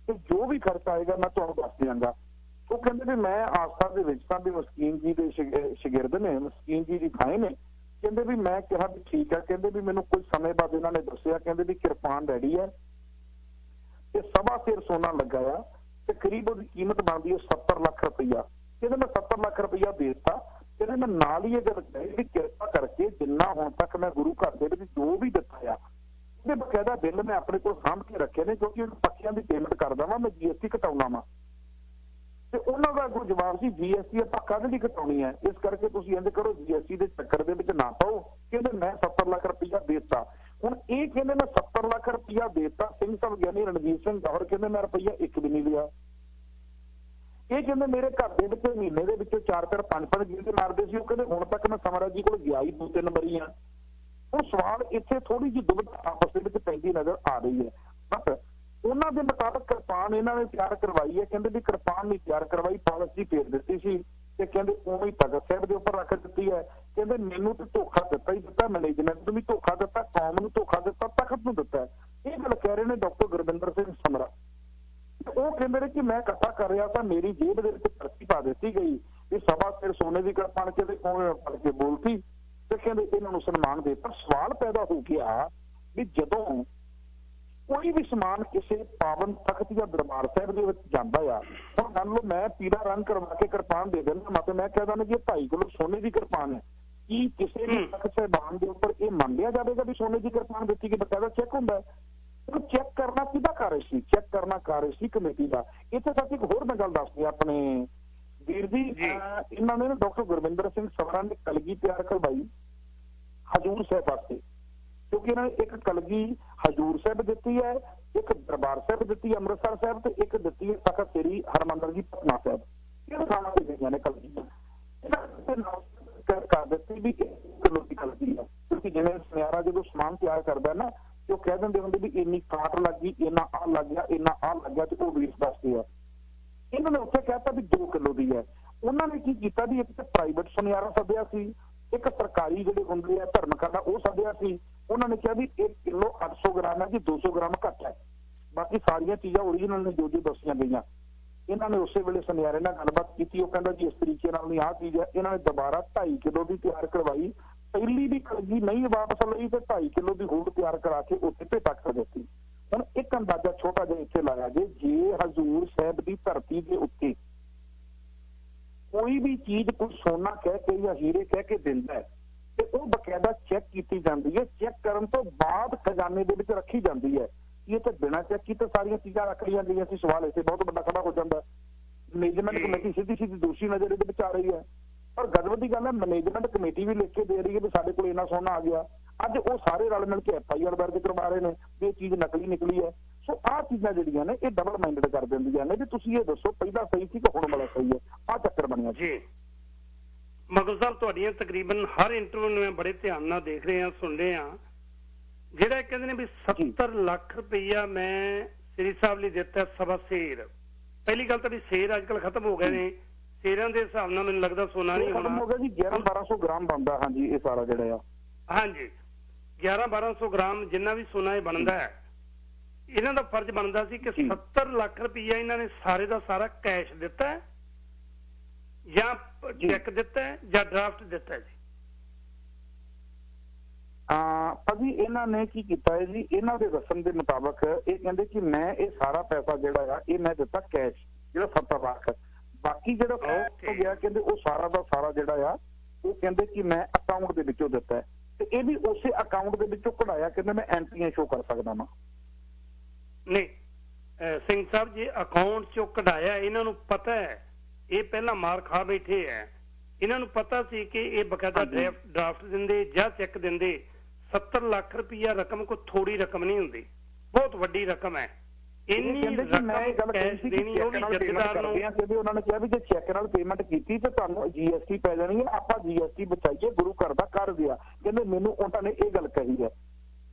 ਤੇ ਜੋ ਵੀ ਖਰਚਾ ਆਏਗਾ ਮੈਂ ਤੁਹਾਨੂੰ ਦੱਸ ਦਿਆਂਗਾ। ਉਹ ਕਹਿੰਦੇ ਵੀ ਮੈਂ ਆਸਥਾ ਦੇ ਵਿੱਚ ਤਾਂ ਵੀ ਮਸਕੀਨ ਜੀ ਦੇ ਸ਼ਾਗਿਰਦ ਨੇ, ਮਸਕੀਨ ਜੀ ਦੀ ਥਾਂ ਨੇ। ਕਹਿੰਦੇ ਵੀ ਮੈਂ ਕਿਹਾ ਵੀ ਠੀਕ ਹੈ। ਕਹਿੰਦੇ ਵੀ ਮੈਨੂੰ ਕੁਝ ਸਮੇਂ ਬਾਅਦ ਇਹਨਾਂ ਨੇ ਦੱਸਿਆ, ਕਹਿੰਦੇ ਵੀ ਕਿਰਪਾਨ ਰੈਡੀ ਹੈ ਤੇ ਸਵਾ ਸਿਰ ਸੋਨਾ ਲੱਗਾ ਆ ਤੇ ਕਰੀਬ ਉਹਦੀ ਕੀਮਤ ਬਣਦੀ ਹੈ 70 ਲੱਖ ਰੁਪਈਆ। ਕਹਿੰਦੇ ਮੈਂ 70 ਲੱਖ ਰੁਪਈਆ ਦੇ ਦਿੱਤਾ। ਕਹਿੰਦੇ ਮੈਂ ਨਾਲ ਹੀ ਇਹ ਗੱਲ ਕਹੀ ਵੀ ਕਿਰਪਾ ਕਰਕੇ ਜਿੰਨਾ ਹੁਣ ਤੱਕ ਮੈਂ ਗੁਰੂ ਘਰ ਦੇ ਵਿੱਚ ਜੋ ਵੀ ਦਿੱਤਾ ਆ ਉਹਦੇ ਬਕਾਇਦਾ ਬਿੱਲ ਮੈਂ ਆਪਣੇ ਕੋਲ ਸਾਂਭ ਕੇ ਰੱਖੇ ਨੇ, ਕਿਉਂਕਿ ਪੱਕਿਆਂ ਦੀ ਪੇਮੈਂਟ ਕਰਦਾ ਵਾਂ, ਮੈਂ GST ਘਟਾਉਣਾ ਵਾ। ਤੇ ਉਹਨਾਂ ਦਾ ਅੱਗੋਂ ਜਵਾਬ ਸੀ GST ਆਪਾਂ ਕਦੇ ਨਹੀਂ ਘਟਾਉਣੀ ਹੈ, ਇਸ ਕਰਕੇ ਤੁਸੀਂ ਇੰਝ ਕਰੋ GST ਦੇ ਚੱਕਰ ਦੇ ਵਿੱਚ ਨਾ ਪਾਓ। ਕਹਿੰਦੇ ਮੈਂ 70 ਲੱਖ ਰੁਪਈਆ ਦੇ ਦਿੱਤਾ। ਹੁਣ ਇਹ ਕਹਿੰਦੇ ਮੈਂ 70 ਲੱਖ ਰੁਪਈਆ ਦੇ ਦਿੱਤਾ। ਸਿੰਘ ਸਾਹਿਬ ਗਿਆਨੀ ਰਣਜੀਤ ਸਿੰਘ ਗੌਰ ਕਹਿੰਦੇ ਮੈਂ ਰੁਪਈਆ ਇੱਕ ਵੀ ਨਹੀਂ ਲਿਆ। ਇਹ ਕਹਿੰਦੇ ਮੇਰੇ ਘਰ ਦੇ ਵਿੱਚ ਮਹੀਨੇ ਦੇ ਵਿੱਚੋਂ 4-4 5-5 ਗੇੜੇ ਮਾਰਦੇ ਸੀ। ਉਹ ਕਹਿੰਦੇ ਹੁਣ ਤੱਕ ਮੈਂ ਸਮਰਾਜ ਜੀ ਕੋਲ ਗਿਆ ਹੀ 2-3 ਵਾਰੀ ਆ। ਉਹ ਸਵਾਲ ਇੱਥੇ ਥੋੜੀ ਜਿਹੀ ਦੁਬਿਧਾ ਆਪਸ ਦੇ ਵਿੱਚ ਪੈਂਦੀ ਨਜ਼ਰ ਆ ਰਹੀ ਹੈ। ਬਟ ਉਹਨਾਂ ਦੇ ਮੁਤਾਬਕ ਕਿਰਪਾਨ ਇਹਨਾਂ ਨੇ ਤਿਆਰ ਕਰਵਾਈ ਹੈ। ਕਹਿੰਦੇ ਵੀ ਕਿਰਪਾਨ ਨਹੀਂ ਤਿਆਰ ਕਰਵਾਈ, ਪਾਲਿਸੀ ਭੇਜ ਦਿੱਤੀ ਸੀ ਤੇ ਕਹਿੰਦੇ ਉਵੇਂ ਹੀ ਤਖਤ ਸਾਹਿਬ ਦੇ ਉੱਪਰ ਰੱਖ ਦਿੱਤੀ ਹੈ। ਕਹਿੰਦੇ ਮੈਨੂੰ ਤਾਂ ਧੋਖਾ ਦਿੱਤਾ ਹੀ ਦਿੱਤਾ, ਮੈਨੇਜਮੈਂਟ ਨੂੰ ਵੀ ਧੋਖਾ ਦਿੱਤਾ, ਕੌਮ ਨੂੰ ਧੋਖਾ ਦਿੱਤਾ, ਤਖਤ ਨੂੰ ਦਿੱਤਾ। ਇਹ ਗੱਲ ਕਹਿ ਰਹੇ ਨੇ ਡਾਕਟਰ ਗੁਰਵਿੰਦਰ ਸਿੰਘ ਸਮਰਾ। ਉਹ ਕਹਿੰਦੇ ਨੇ ਕਿ ਮੈਂ ਇਕੱਠਾ ਕਰ ਰਿਹਾ ਤਾਂ ਮੇਰੀ ਜੇਬ ਦੇ ਵਿੱਚ ਪਰਚੀ ਪਾ ਦਿੱਤੀ ਗਈ ਵੀ ਸਵਾ ਸਿਰ ਸੋਨੇ ਦੀ ਕਿਰਪਾਨ ਕੇ ਪੜ ਕੇ ਬੋਲਤੀ ਤੇ ਕਹਿੰਦੇ ਇਹਨਾਂ ਨੂੰ ਸਨਮਾਨ ਦੇ ਦਿੱਤਾ। ਸਵਾਲ ਪੈਦਾ ਹੋ ਗਿਆ ਵੀ ਜਦੋਂ ਕੋਈ ਵੀ ਸਮਾਨ ਕਿਸੇ ਪਾਵਨ ਤਖਤ ਜਾਂ ਦਰਬਾਰ ਸਾਹਿਬ ਦੇ ਵਿੱਚ ਜਾਂਦਾ ਆ, ਹੁਣ ਮੰਨ ਲਓ ਮੈਂ ਪੀਲਾ ਰੰਗ ਕਰਵਾ ਕੇ ਕਿਰਪਾਨ ਦੇ ਦਿੰਦਾ, ਮਤਲਬ ਮੈਂ ਕਹਿ ਦਿੰਦਾ ਕਿ 2.5 ਕਿਲੋ ਸੋਨੇ ਦੀ ਕਿਰਪਾਨ ਹੈ, ਕੀ ਕਿਸੇ ਵੀ ਤਖਤ ਸਾਹਿਬਾਨ ਦੇ ਉੱਪਰ ਇਹ ਮੰਨ ਲਿਆ ਜਾਵੇਗਾ ਵੀ ਸੋਨੇ ਦੀ ਕਿਰਪਾਨ ਦਿੱਤੀ? ਕਿ ਬਕਾਇਦਾ ਚੈੱਕ ਹੁੰਦਾ। ਚੈੱਕ ਕਰਨਾ ਕਿਹਦਾ ਕਾਰਜ ਸੀ? ਚੈੱਕ ਕਰਨਾ ਕਾਰਜ ਸੀ ਕਮੇਟੀ ਦਾ। ਇੱਥੇ ਤੱਕ ਇੱਕ ਹੋਰ ਮੈਂ ਗੱਲ ਦੱਸਦੀ ਆਪਣੇ ਵੀਰ ਜੀ, ਇਹਨਾਂ ਨੇ ਡਾਕਟਰ ਗੁਰਵਿੰਦਰ ਸਿੰਘ ਸਮਰਾ ਨੇ ਕਲਗੀ ਤਿਆਰ ਕਰਵਾਈ ਹਜੂਰ ਸਾਹਿਬ ਵਾਸਤੇ, ਕਿਉਂਕਿ ਇਹਨਾਂ ਨੇ ਇੱਕ ਕਲਗੀ ਹਜੂਰ ਸਾਹਿਬ ਦਿੱਤੀ ਹੈ, ਇੱਕ ਦਰਬਾਰ ਸਾਹਿਬ ਦਿੱਤੀ ਅੰਮ੍ਰਿਤਸਰ ਸਾਹਿਬ ਤੇ ਇੱਕ ਦਿੱਤੀ ਹੈ ਤਖਤ ਸ੍ਰੀ ਹਰਿਮੰਦਰ ਜੀ ਪਟਨਾ ਸਾਹਿਬ। ਇਹ ਥਾਵਾਂ ਤੇ ਗਈਆਂ ਨੇ ਕਲਗੀਆਂ। ਕਰ ਦਿੱਤੀ ਵੀ 1 ਕਿਲੋ ਦੀ ਕਲਗੀ ਹੈ, ਕਿਉਂਕਿ ਜਿਵੇਂ ਸੁਨਿਆਰਾ ਜਦੋਂ ਸਮਾਨ ਤਿਆਰ ਕਰਦਾ ਨਾ ਤੇ ਉਹ ਕਹਿ ਦਿੰਦੇ ਹੁੰਦੇ ਵੀ ਇੰਨੀ ਕਾਟ ਲੱਗ ਗਈ, ਇੰਨਾ ਆਹ ਲੱਗ ਗਿਆ, ਇੰਨਾ ਆਹ ਲੱਗ ਗਿਆ, ਤੇ ਉਹ ਵੇਚ ਦੱਸਦੇ ਆ। ਇਹਨਾਂ ਨੇ ਉੱਥੇ ਕਹਿਤਾ ਵੀ 2 ਕਿਲੋ ਦੀ ਹੈ। ਉਹਨਾਂ ਨੇ ਕੀ ਕੀਤਾ ਵੀ ਇੱਕ ਪ੍ਰਾਈਵੇਟ ਸੁਨਿਆਰਾ ਸੱਦਿਆ ਸੀ, ਇੱਕ ਸਰਕਾਰੀ ਜਿਹੜੇ ਹੁੰਦੇ ਆ ਧਰਮਕਾਂਡਾ ਉਹ ਸੱਦਿਆ ਸੀ। ਉਹਨਾਂ ਨੇ ਕਿਹਾ ਵੀ 1 ਕਿਲੋ 800 ਗ੍ਰਾਮ ਹੈ ਜੀ, 200 ਗ੍ਰਾਮ ਘੱਟ ਹੈ, ਬਾਕੀ ਸਾਰੀਆਂ ਚੀਜ਼ਾਂ ਓਰੀਜਨਲ ਨੇ ਜੋ ਦੱਸੀਆਂ ਗਈਆਂ। ਇਹਨਾਂ ਨੇ ਉਸੇ ਵੇਲੇ ਸੁਨਿਆਰੇ ਨਾਲ ਗੱਲਬਾਤ ਕੀਤੀ। ਉਹ ਕਹਿੰਦਾ ਜੀ ਇਸ ਤਰੀਕੇ ਨਾਲ ਨਹੀਂ ਆਹ ਚੀਜ਼ ਹੈ। ਇਹਨਾਂ ਨੇ ਦੁਬਾਰਾ 2.5 ਕਿਲੋ ਦੀ ਤਿਆਰ ਕਰਵਾਈ। ਪਹਿਲੀ ਦੀ ਕਲਗੀ ਨਹੀਂ ਵਾਪਸ ਲਈ ਤੇ 2.5 ਕਿਲੋ ਦੀ ਹੋਰ ਤਿਆਰ ਕਰਾ ਕੇ ਉੱਥੇ ਭੇਟਾ ਕਰ ਦਿੱਤੀ। ਹੁਣ ਇੱਕ ਅੰਦਾਜ਼ਾ ਛੋਟਾ ਜਿਹਾ ਇੱਥੇ ਲਾਇਆ ਜੇ ਹਜ਼ੂਰ ਸਾਹਿਬ ਦੀ ਧਰਤੀ ਦੇ ਉੱਤੇ ਕੋਈ ਵੀ ਚੀਜ਼ ਕੋਈ ਸੋਨਾ ਕਹਿ ਕੇ ਜਾਂ ਹੀਰੇ ਕਹਿ ਕੇ ਦਿੰਦਾ ਹੈ ਤੇ ਉਹ ਬਕਾਇਦਾ ਚੈੱਕ ਕੀਤੀ ਜਾਂਦੀ ਹੈ। ਚੈੱਕ ਕਰਨ ਤੋਂ ਬਾਅਦ ਖਜ਼ਾਨੇ ਦੇ ਵਿੱਚ ਰੱਖੀ ਜਾਂਦੀ ਹੈ। ਇਹ ਤਾਂ ਬਿਨਾਂ ਚੈੱਕ ਕੀਤੇ ਸਾਰੀਆਂ ਚੀਜ਼ਾਂ ਰੱਖ ਲਈਆਂ ਜਾਂਦੀਆਂ ਸੀ। ਸਵਾਲ ਇੱਥੇ ਬਹੁਤ ਵੱਡਾ ਖੜਾ ਹੋ ਜਾਂਦਾ। ਮੈਨੇਜਮੈਂਟ ਕਮੇਟੀ ਸਿੱਧੀ ਸਿੱਧੀ ਦੋਸ਼ੀ ਨਜ਼ਰ ਇਹਦੇ ਵਿੱਚ ਆ ਰਹੀ ਹੈ। ਪਰ ਗਜ਼ਬ ਦੀ ਗੱਲ ਹੈ, ਮੈਨੇਜਮੈਂਟ ਕਮੇਟੀ ਵੀ ਲਿਖ ਕੇ ਦੇ ਰਹੀ ਹੈ ਵੀ ਸਾਡੇ ਕੋਲ ਇੰਨਾ ਸੋਨਾ ਆ ਗਿਆ। ਅੱਜ ਉਹ ਸਾਰੇ ਰਲ ਮਿਲ ਕੇ FIR ਦਰਜ ਕਰਵਾ ਰਹੇ ਨੇ ਵੀ ਇਹ ਚੀਜ਼ ਨਕਲੀ ਨਿਕਲੀ ਹੈ। ਸੋ ਆਹ ਚੀਜ਼ਾਂ ਜਿਹੜੀਆਂ ਨੇ ਇਹ ਡਬਲ ਮਾਈਂਡਡ ਕਰ ਦਿੰਦੀਆਂ ਨੇ ਵੀ ਤੁਸੀਂ ਇਹ ਦੱਸੋ ਪਹਿਲਾਂ ਸਹੀ ਸੀ ਕਿ ਹੁਣ ਵਾਲਾ ਸਹੀ ਹੈ। ਆਹ ਚੱਕਰ ਬਣਿਆ ਜੀ। ਮਗਰ ਸਾਹਿਬ, ਤੁਹਾਡੀਆਂ ਤਕਰੀਬਨ ਹਰ ਇੰਟਰਵਿਊ ਨੂੰ ਮੈਂ ਬੜੇ ਧਿਆਨ ਨਾਲ ਦੇਖ ਰਿਹਾ, ਸੁਣ ਰਿਹਾ। ਜਿਹੜਾ ਕਹਿੰਦੇ ਨੇ ਵੀ 70 ਲੱਖ ਰੁਪਈਆ ਮੈਂ ਸ੍ਰੀ ਸਾਹਿਬ ਲਈ ਦਿੱਤਾ ਸਵਾ ਸ਼ੇਰ। ਪਹਿਲੀ ਗੱਲ ਤਾਂ ਵੀ ਸ਼ੇਰ ਅੱਜ ਕੱਲ੍ਹ ਖਤਮ ਹੋ ਗਏ ਨੇ। ਸ਼ੇਰਾਂ ਦੇ ਹਿਸਾਬ ਨਾਲ ਮੈਨੂੰ ਲੱਗਦਾ ਸੋਨਾ ਨਹੀਂ ਹੋਣਾ। ਖਤਮ ਹੋ ਗਿਆ ਜੀ। 11-1200 ਗ੍ਰਾਮ ਬਣਦਾ। ਹਾਂਜੀ, ਇਹ ਸਾਰਾ ਜਿਹੜਾ ਆ ਹਾਂਜੀ 11-1200 ਗ੍ਰਾਮ ਜਿੰਨਾ ਵੀ ਸੋਨਾ ਇਹ ਬਣਦਾ ਹੈ, ਇਹਨਾਂ ਦਾ ਫਰਜ਼ ਬਣਦਾ ਸੀ ਕਿ 70 ਲੱਖ ਰੁਪਈਆ ਇਹਨਾਂ ਨੇ ਸਾਰੇ ਦਾ ਸਾਰਾ ਕੈਸ਼ ਦਿੱਤਾ ਹੈ ਜਾਂ ਚੈੱਕ ਦਿੱਤਾ ਹੈ ਜਾਂ ਡਰਾਫਟ ਦਿੱਤਾ ਹੈ ਜੀ। ਭਾਜੀ ਇਹਨਾਂ ਨੇ ਕੀ ਕੀਤਾ ਹੈ ਜੀ, ਇਹਨਾਂ ਦੇ ਦੱਸਣ ਦੇ ਮੁਤਾਬਕ ਇਹ ਕਹਿੰਦੇ ਕਿ ਮੈਂ ਇਹ ਸਾਰਾ ਪੈਸਾ ਜਿਹੜਾ ਆ ਇਹ ਮੈਂ ਦਿੱਤਾ ਕੈਸ਼, ਜਿਹੜਾ 70 ਲੱਖ। ਬਾਕੀ ਜਿਹੜਾ ਹੋ ਗਿਆ ਕਹਿੰਦੇ ਉਹ ਸਾਰਾ ਦਾ ਸਾਰਾ ਜਿਹੜਾ ਆ ਉਹ ਕਹਿੰਦੇ ਕਿ ਮੈਂ ਅਕਾਊਂਟ ਦੇ ਵਿੱਚੋਂ ਦਿੱਤਾ ਹੈ ਤੇ ਇਹ ਵੀ ਉਸੇ ਅਕਾਊਂਟ ਦੇ ਵਿੱਚੋਂ ਕਢਾਇਆ। ਕਹਿੰਦੇ ਮੈਂ ਐਂਟਰੀਆਂ ਸ਼ੋ ਕਰ ਸਕਦਾ ਨਾ। ਨਹੀਂ ਸਿੰਘ ਸਾਹਿਬ, ਜੇ ਅਕਾਊਂਟ ਚੋਂ ਕਢਾਇਆ, ਇਹਨਾਂ ਨੂੰ ਪਤਾ ਹੈ ਇਹ ਪਹਿਲਾਂ ਮਾਰ ਖਾ ਬੈਠੇ ਹੈ। ਇਹਨਾਂ ਨੂੰ ਪਤਾ ਸੀ ਕਿ ਇਹ ਬਕਾਇਦਾ ਡਰਾਫਟ ਦਿੰਦੇ ਜਾਂ ਚੈੱਕ ਦਿੰਦੇ। 70 ਲੱਖ ਰੁਪਈਆ ਰਕਮ ਕੋਈ ਥੋੜੀ ਰਕਮ ਨਹੀਂ ਹੁੰਦੀ, ਬਹੁਤ ਵੱਡੀ ਰਕਮ ਹੈ। ਇੰਨੀ ਰਕਮ ਕੈਸ਼ ਦੇਣੀ ਉਹ ਵੀ ਜਥੇਦਾਰ ਨੂੰ। ਉਹਨਾਂ ਨੇ ਕਿਹਾ ਵੀ ਜੇ ਚੈੱਕ ਨਾਲ ਪੇਮੈਂਟ ਕੀਤੀ ਤੇ ਤੁਹਾਨੂੰ GST ਪੈ ਜਾਣੀ ਹੈ। ਆਪਾਂ GST ਬਚਾਈਏ, ਗੁਰੂ ਘਰ ਦਾ ਕਰ ਦਿਆ। ਕਹਿੰਦੇ ਮੈਨੂੰ ਉਹਨਾਂ ਨੇ ਇਹ ਗੱਲ ਕਹੀ ਹੈ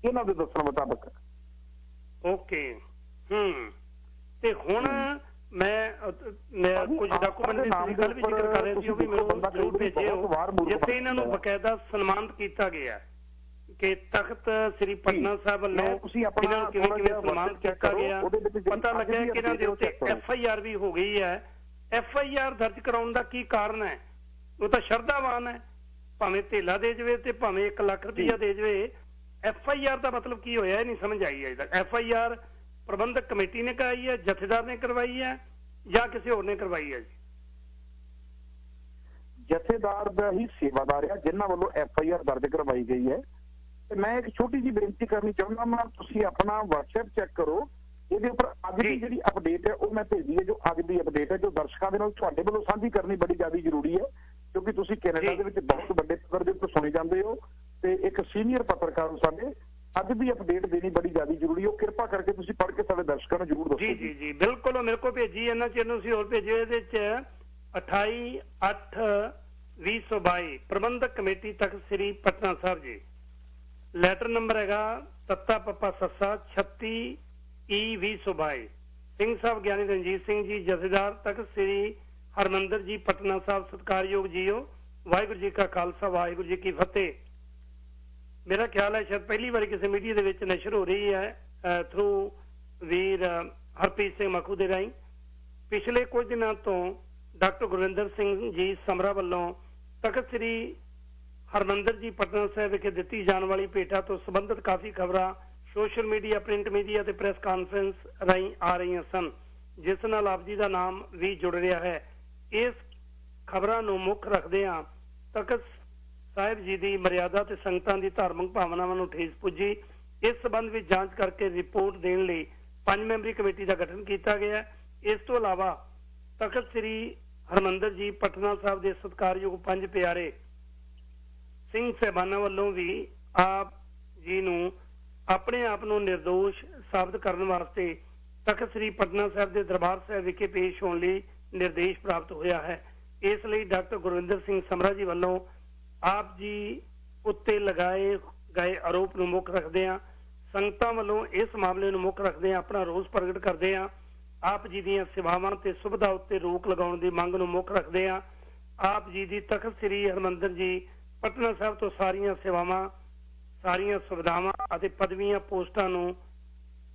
ਇਹਨਾਂ ਦੇ ਦੱਸਣ ਮੁਤਾਬਕ। ਓਕੇ। ਤੇ ਹੁਣ ਮੈਂ ਕੁਝ ਡਾਕੂਮੈਂਟ ਦੀ ਗੱਲ ਵੀ ਜ਼ਿਕਰ ਕਰ ਰਿਹਾ ਸੀ, ਉਹ ਵੀ ਮੈਨੂੰ ਜ਼ਰੂਰ ਭੇਜਿਓ ਜਿੱਥੇ ਇਹਨਾਂ ਨੂੰ ਬਕਾਇਦਾ ਸਨਮਾਨਿਤ ਕੀਤਾ ਗਿਆ ਕਿ ਤਖਤ ਸ੍ਰੀ ਪਟਨਾ ਸਾਹਿਬ ਵੱਲੋਂ ਇਹਨਾਂ ਨੂੰ ਕਿਵੇਂ ਕਿਵੇਂ ਸਨਮਾਨਿਤ ਕੀਤਾ ਗਿਆ। ਪਤਾ ਲੱਗਿਆ ਕਿ ਇਹਨਾਂ ਦੇ ਉੱਤੇ FIR ਵੀ ਹੋ ਗਈ ਹੈ। FIR ਦਰਜ ਕਰਾਉਣ ਦਾ ਕੀ ਕਾਰਨ ਹੈ? ਉਹ ਤਾਂ ਸ਼ਰਧਾਵਾਨ ਹੈ, ਭਾਵੇਂ ਧੇਲਾ ਦੇ ਜਾਵੇ ਤੇ ਭਾਵੇਂ 1 ਲੱਖ ਰੁਪਈਆ ਦੇ ਜਾਵੇ। FIR ਦਾ ਮਤਲਬ ਕੀ ਹੋਇਆ ਇਹ ਨਹੀਂ ਸਮਝ ਆਈ ਅਜੇ ਤੱਕ। FIR ਪ੍ਰਬੰਧਕ ਕਮੇਟੀ ਨੇ ਕਰਾਈ ਹੈ, ਜਥੇਦਾਰ ਨੇ ਕਰਵਾਈ ਹੈ ਜਾਂ ਕਿਸੇ ਹੋਰ ਨੇ ਕਰਵਾਈ ਹੈ ਜੀ? ਜਥੇਦਾਰ ਦਾ ਹੀ ਸੇਵਾਦਾਰ ਆ ਜਿਨ੍ਹਾਂ ਵੱਲੋਂ FIR ਦਰਜ ਕਰਵਾਈ ਗਈ ਹੈ। ਤੇ ਮੈਂ ਇੱਕ ਛੋਟੀ ਜਿਹੀ ਬੇਨਤੀ ਕਰਨੀ ਚਾਹੁੰਦਾ ਮੈਂ, ਤੁਸੀਂ ਆਪਣਾ WhatsApp ਚੈੱਕ ਕਰੋ। ਇਹਦੇ ਉੱਪਰ ਅੱਜ ਦੀ ਜਿਹੜੀ ਅਪਡੇਟ ਹੈ ਉਹ ਮੈਂ ਭੇਜੀ ਹੈ। ਜੋ ਅੱਜ ਦੀ ਅਪਡੇਟ ਹੈ ਜੋ ਦਰਸ਼ਕਾਂ ਦੇ ਨਾਲ ਤੁਹਾਡੇ ਵੱਲੋਂ ਸਾਂਝੀ ਕਰਨੀ ਬੜੀ ਜ਼ਿਆਦਾ ਜ਼ਰੂਰੀ ਹੈ, ਕਿਉਂਕਿ ਤੁਸੀਂ ਕੈਨੇਡਾ ਦੇ ਵਿੱਚ ਬਹੁਤ ਵੱਡੇ ਪੱਧਰ ਦੇ ਉੱਤੇ ਸੁਣੇ ਜਾਂਦੇ ਹੋ ਤੇ ਇੱਕ ਸੀਨੀਅਰ ਪੱਤਰਕਾਰ ਸਾਡੇ ਅੱਜ ਦੀ ਅਪਡੇਟ ਦੇਣੀ ਬੜੀ ਜ਼ਿਆਦਾ ਜ਼ਰੂਰੀ ਹੈ। ਉਹ ਕਿਰਪਾ ਕਰਕੇ ਤੁਸੀਂ ਪੜ੍ਹ ਕੇ ਸਾਡੇ ਦਰਸ਼ਕਾਂ ਨੂੰ ਜ਼ਰੂਰ ਦੱਸੋ। ਜੀ ਜੀ ਬਿਲਕੁਲ, ਮੇਰੇ ਕੋਲ ਭੇਜੀ ਇਹਨਾਂ ਚ ਤੁਸੀਂ ਹੋਰ ਭੇਜਿਓ। ਇਹਦੇ ਚ 28/8/2022 ਪ੍ਰਬੰਧਕ committee Takht Sri Patna Sahib ji. Letter number ਹੈਗਾ ਤੱਤਾ ਪੱਪਾ ਸੱਸਾ 36/E/2022। ਸਿੰਘ ਸਾਹਿਬ ਗਿਆਨੀ ਰਣਜੀਤ ਸਿੰਘ ਜੀ, ਜਥੇਦਾਰ ਤਖਤ ਸ੍ਰੀ ਹਰਮੰਦਰ ਜੀ ਪਟਨਾ ਸਾਹਿਬ। ਸਤਿਕਾਰਯੋਗ ਜੀਓ, ਵਾਹਿਗੁਰੂ ਜੀ ਕਾ ਖਾਲਸਾ, ਵਾਹਿਗੁਰੂ ਜੀ ਕੀ ਫਤਿਹ। ਮੇਰਾ ਖਿਆਲ ਹੈ ਸ਼ਾਇਦ ਪਹਿਲੀ ਵਾਰੀ ਕਿਸੇ ਮੀਡੀਆ ਦੇ ਵਿੱਚ ਨਸ਼ਰ ਹੋ ਰਹੀ ਹੈ ਥਰੂ ਵੀਰ ਹਰਪ੍ਰੀਤ ਸਿੰਘ ਮਖੂ ਦੇ ਰਾਹੀਂ। ਪਿਛਲੇ ਕੁਝ ਦਿਨਾਂ ਤੋਂ ਡਾਕਟਰ ਗੁਰਵਿੰਦਰ ਸਿੰਘ ਜੀ ਸਮਰਾ ਵੱਲੋਂ ਤਖਤ ਸ੍ਰੀ ਹਰਮੰਦਰ ਜੀ ਪਟਨਾ ਸਾਹਿਬ ਵਿਖੇ ਦਿੱਤੀ ਜਾਣ ਵਾਲੀ ਭੇਟਾ ਤੋਂ ਸੰਬੰਧਿਤ ਕਾਫੀ ਖਬਰਾਂ ਸੋਸ਼ਲ ਮੀਡੀਆ, ਪ੍ਰਿੰਟ ਮੀਡੀਆ ਤੇ ਪ੍ਰੈਸ ਕਾਨਫਰੰਸ ਰਾਹੀਂ ਆ ਰਹੀਆਂ ਸਨ, ਜਿਸ ਨਾਲ ਆਪ ਜੀ ਦਾ ਨਾਮ ਵੀ ਜੁੜ ਰਿਹਾ ਹੈ। ਇਸ ਖਬਰਾਂ ਨੂੰ ਮੁੱਖ ਰੱਖਦਿਆਂ ਤਖਤ ਸਾਹਿਬ ਜੀ ਦੀ ਮਰਿਆਦਾ ਤੇ ਸੰਗਤਾਂ ਦੀ ਧਾਰਮਿਕ ਭਾਵਨਾਵਾਂ ਨੂੰ ਠੇਸ ਪੁੱਜੀ। ਇਸ ਸੰਬੰਧ ਵਿੱਚ ਜਾਂਚ ਕਰਕੇ ਰਿਪੋਰਟ ਦੇਣ ਲਈ 5 ਮੈਂਬਰੀ ਕਮੇਟੀ ਦਾ ਗਠਨ ਕੀਤਾ ਗਿਆ। ਇਸ ਤੋਂ ਇਲਾਵਾ ਤਖਤ ਸ੍ਰੀ ਹਰਮੰਦਰ ਜੀ ਪਟਨਾ ਸਾਹਿਬ ਦੇ ਸਤਿਕਾਰਯੋਗ 5 ਪਿਆਰੇ ਸਿੰਘ ਸਾਹਿਬਾਨਾਂ ਵੱਲੋਂ ਵੀ ਆਪ ਜੀ ਨੂੰ ਆਪਣੇ ਆਪ ਨੂੰ ਨਿਰਦੋਸ਼ ਸਾਬਤ ਕਰਨ ਵਾਸਤੇ ਤਖਤ ਸ੍ਰੀ ਪਟਨਾ ਸਾਹਿਬ ਦੇ ਦਰਬਾਰ ਸਾਹਿਬ ਵਿਖੇ ਪੇਸ਼ ਹੋਣ ਲਈ ਨਿਰਦੇਸ਼ ਪ੍ਰਾਪਤ ਹੋਇਆ ਹੈ। ਇਸ ਲਈ ਡਾਕਟਰ ਗੁਰਵਿੰਦਰ ਸਿੰਘ ਸਮਰਾ ਜੀ ਵੱਲੋਂ ਆਪ ਜੀ ਉੱਤੇ ਲਗਾਏ ਗਏ ਆਰੋਪ ਨੂੰ ਮੁੱਖ ਰੱਖਦਿਆਂ ਸੰਗਤਾਂ ਵੱਲੋਂ ਇਸ ਮਾਮਲੇ ਨੂੰ ਮੁੱਖ ਰੱਖਦਿਆਂ ਆਪਣਾ ਰੋਸ ਪ੍ਰਗਟ ਕਰਦਿਆਂ ਆਪ ਜੀ ਦੀਆਂ ਸੇਵਾਵਾਂ ਤੇ ਸੁਵਿਧਾ ਉੱਤੇ ਰੋਕ ਲਗਾਉਣ ਦੀ ਮੰਗ ਨੂੰ ਮੁੱਖ ਰੱਖਦਿਆਂ ਆਪ ਜੀ ਦੀ ਤਖਤ ਸ੍ਰੀ ਹਰਮੰਦਰ ਜੀ ਪਟਨਾ ਸਾਹਿਬ ਤੋਂ ਸਾਰੀਆਂ ਸੇਵਾਵਾਂ, ਸਾਰੀਆਂ ਸੁਵਿਧਾਵਾਂ ਅਤੇ ਪਦਵੀਆਂ ਪੋਸਟਾਂ ਨੂੰ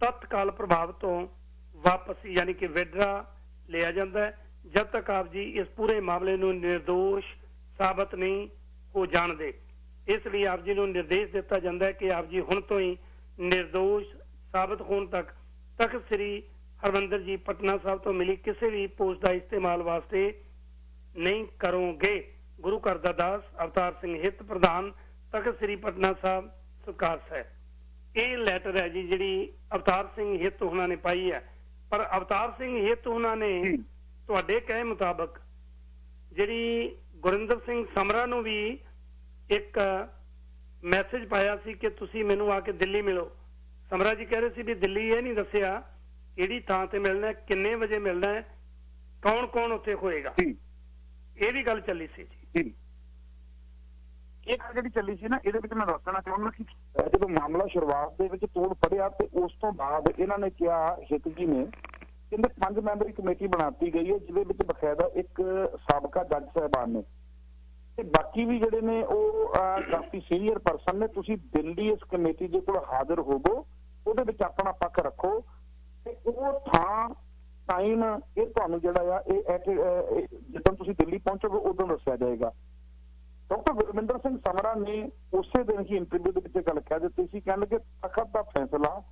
ਤਤਕਾਲ ਪ੍ਰਭਾਵ ਤੋਂ ਵਾਪਸ ਯਾਨੀ ਕਿ ਵਿਡਰਾ ਲਿਆ ਜਾਂਦਾ ਹੈ ਜਦ ਤੱਕ ਆਪ ਜੀ ਇਸ ਪੂਰੇ ਮਾਮਲੇ ਨੂੰ ਨਿਰਦੋਸ਼ ਸਾਬਤ ਨਹੀਂ ਹੋ ਜਾਣਦੇ। ਇਸ ਲਈ ਆਪ ਜੀ ਨੂੰ ਨਿਰਦੇਸ਼ ਦਿੱਤਾ ਜਾਂਦਾ ਹੈ ਕਿ ਆਪ ਜੀ ਹੁਣ ਤੋਂ ਹੀ ਨਿਰਦੋਸ਼ ਸਾਬਤ ਹੋਣ ਤੱਕ ਤਖਤ ਸ੍ਰੀ ਹਰਮੰਦਰ ਜੀ ਪਟਨਾ ਸਾਹਿਬ ਤੋਂ ਮਿਲੀ ਕਿਸੇ ਵੀ ਪੋਸਟ ਦਾ ਇਸਤੇਮਾਲ ਵਾਸਤੇ नहीं करोगे। गुरु घर दा दास अवतार सिंह हित प्रधान तख्त श्री पटना साहब सरकार साहब। ये लैटर है जी जी अवतार सिंह हित होना ने पाई है। पर अवतार सिंह हित होना ने तुहाडे कहे मुताबक जी गुरिंदर सिंह समरा नूं भी एक मैसेज पाया सी कि तुसी मैनू आके दिल्ली मिलो। समरा जी कह रहे सी भी दिल्ली ये नहीं दसिया किहड़ी थां ते मिलना है, किन्ने बजे मिलना है, कौन कौन उत्थे होएगा, ये भी गल चली सी जी। ਇਹ ਗੱਲ ਜਿਹੜੀ ਚੱਲੀ ਸੀ ਨਾ ਇਹਦੇ ਵਿੱਚ ਮੈਂ ਦੱਸਣਾ ਚਾਹੁੰਦਾ ਕਿ ਜਦੋਂ ਮਾਮਲਾ ਸ਼ੁਰੂਆਤ ਦੇ ਵਿੱਚ ਤੋੜ ਪੜਿਆ ਤੇ ਉਸ ਤੋਂ ਬਾਅਦ ਇਹਨਾਂ ਨੇ ਕਿਹਾ ਹਿਤ ਜੀ ਨੇ ਕਹਿੰਦੇ 5 ਮੈਂਬਰੀ ਕਮੇਟੀ ਬਣਾਤੀ ਗਈ ਹੈ ਜਿਹਦੇ ਵਿੱਚ ਬਕਾਇਦਾ ਇੱਕ ਸਾਬਕਾ ਜੱਜ ਸਾਹਿਬਾਨ ਨੇ ਤੇ ਬਾਕੀ ਵੀ ਜਿਹੜੇ ਨੇ ਉਹ ਕਾਫੀ ਸੀਨੀਅਰ ਪਰਸਨ ਨੇ। ਤੁਸੀਂ ਦਿੱਲੀ ਇਸ ਕਮੇਟੀ ਦੇ ਕੋਲ ਹਾਜ਼ਰ ਹੋਵੋ, ਉਹਦੇ ਵਿੱਚ ਆਪਣਾ ਪੱਖ ਰੱਖੋ ਤੇ ਉਹ ਥਾਂ ਟਾਈਮ ਇਹ ਤੁਹਾਨੂੰ ਜਿਹੜਾ ਆ ਇਹ ਜਦੋਂ ਤੁਸੀਂ ਦਿੱਲੀ ਪਹੁੰਚੋਗੇ ਉਦੋਂ ਦੱਸਿਆ ਜਾਏਗਾ। ਡਾਕਟਰ ਗੁਰਵਿੰਦਰ ਸਿੰਘ ਸਮਰਾ ਨੇ ਉਸੇ ਦਿਨ ਹੀ ਇੰਟਰਵਿਊ ਦੇ ਵਿੱਚ ਗੱਲ ਕਹਿ ਦਿੱਤੀ ਸੀ, ਕਹਿਣ ਲੱਗੇ ਤਖਤ ਦਾ ਫੈਸਲਾ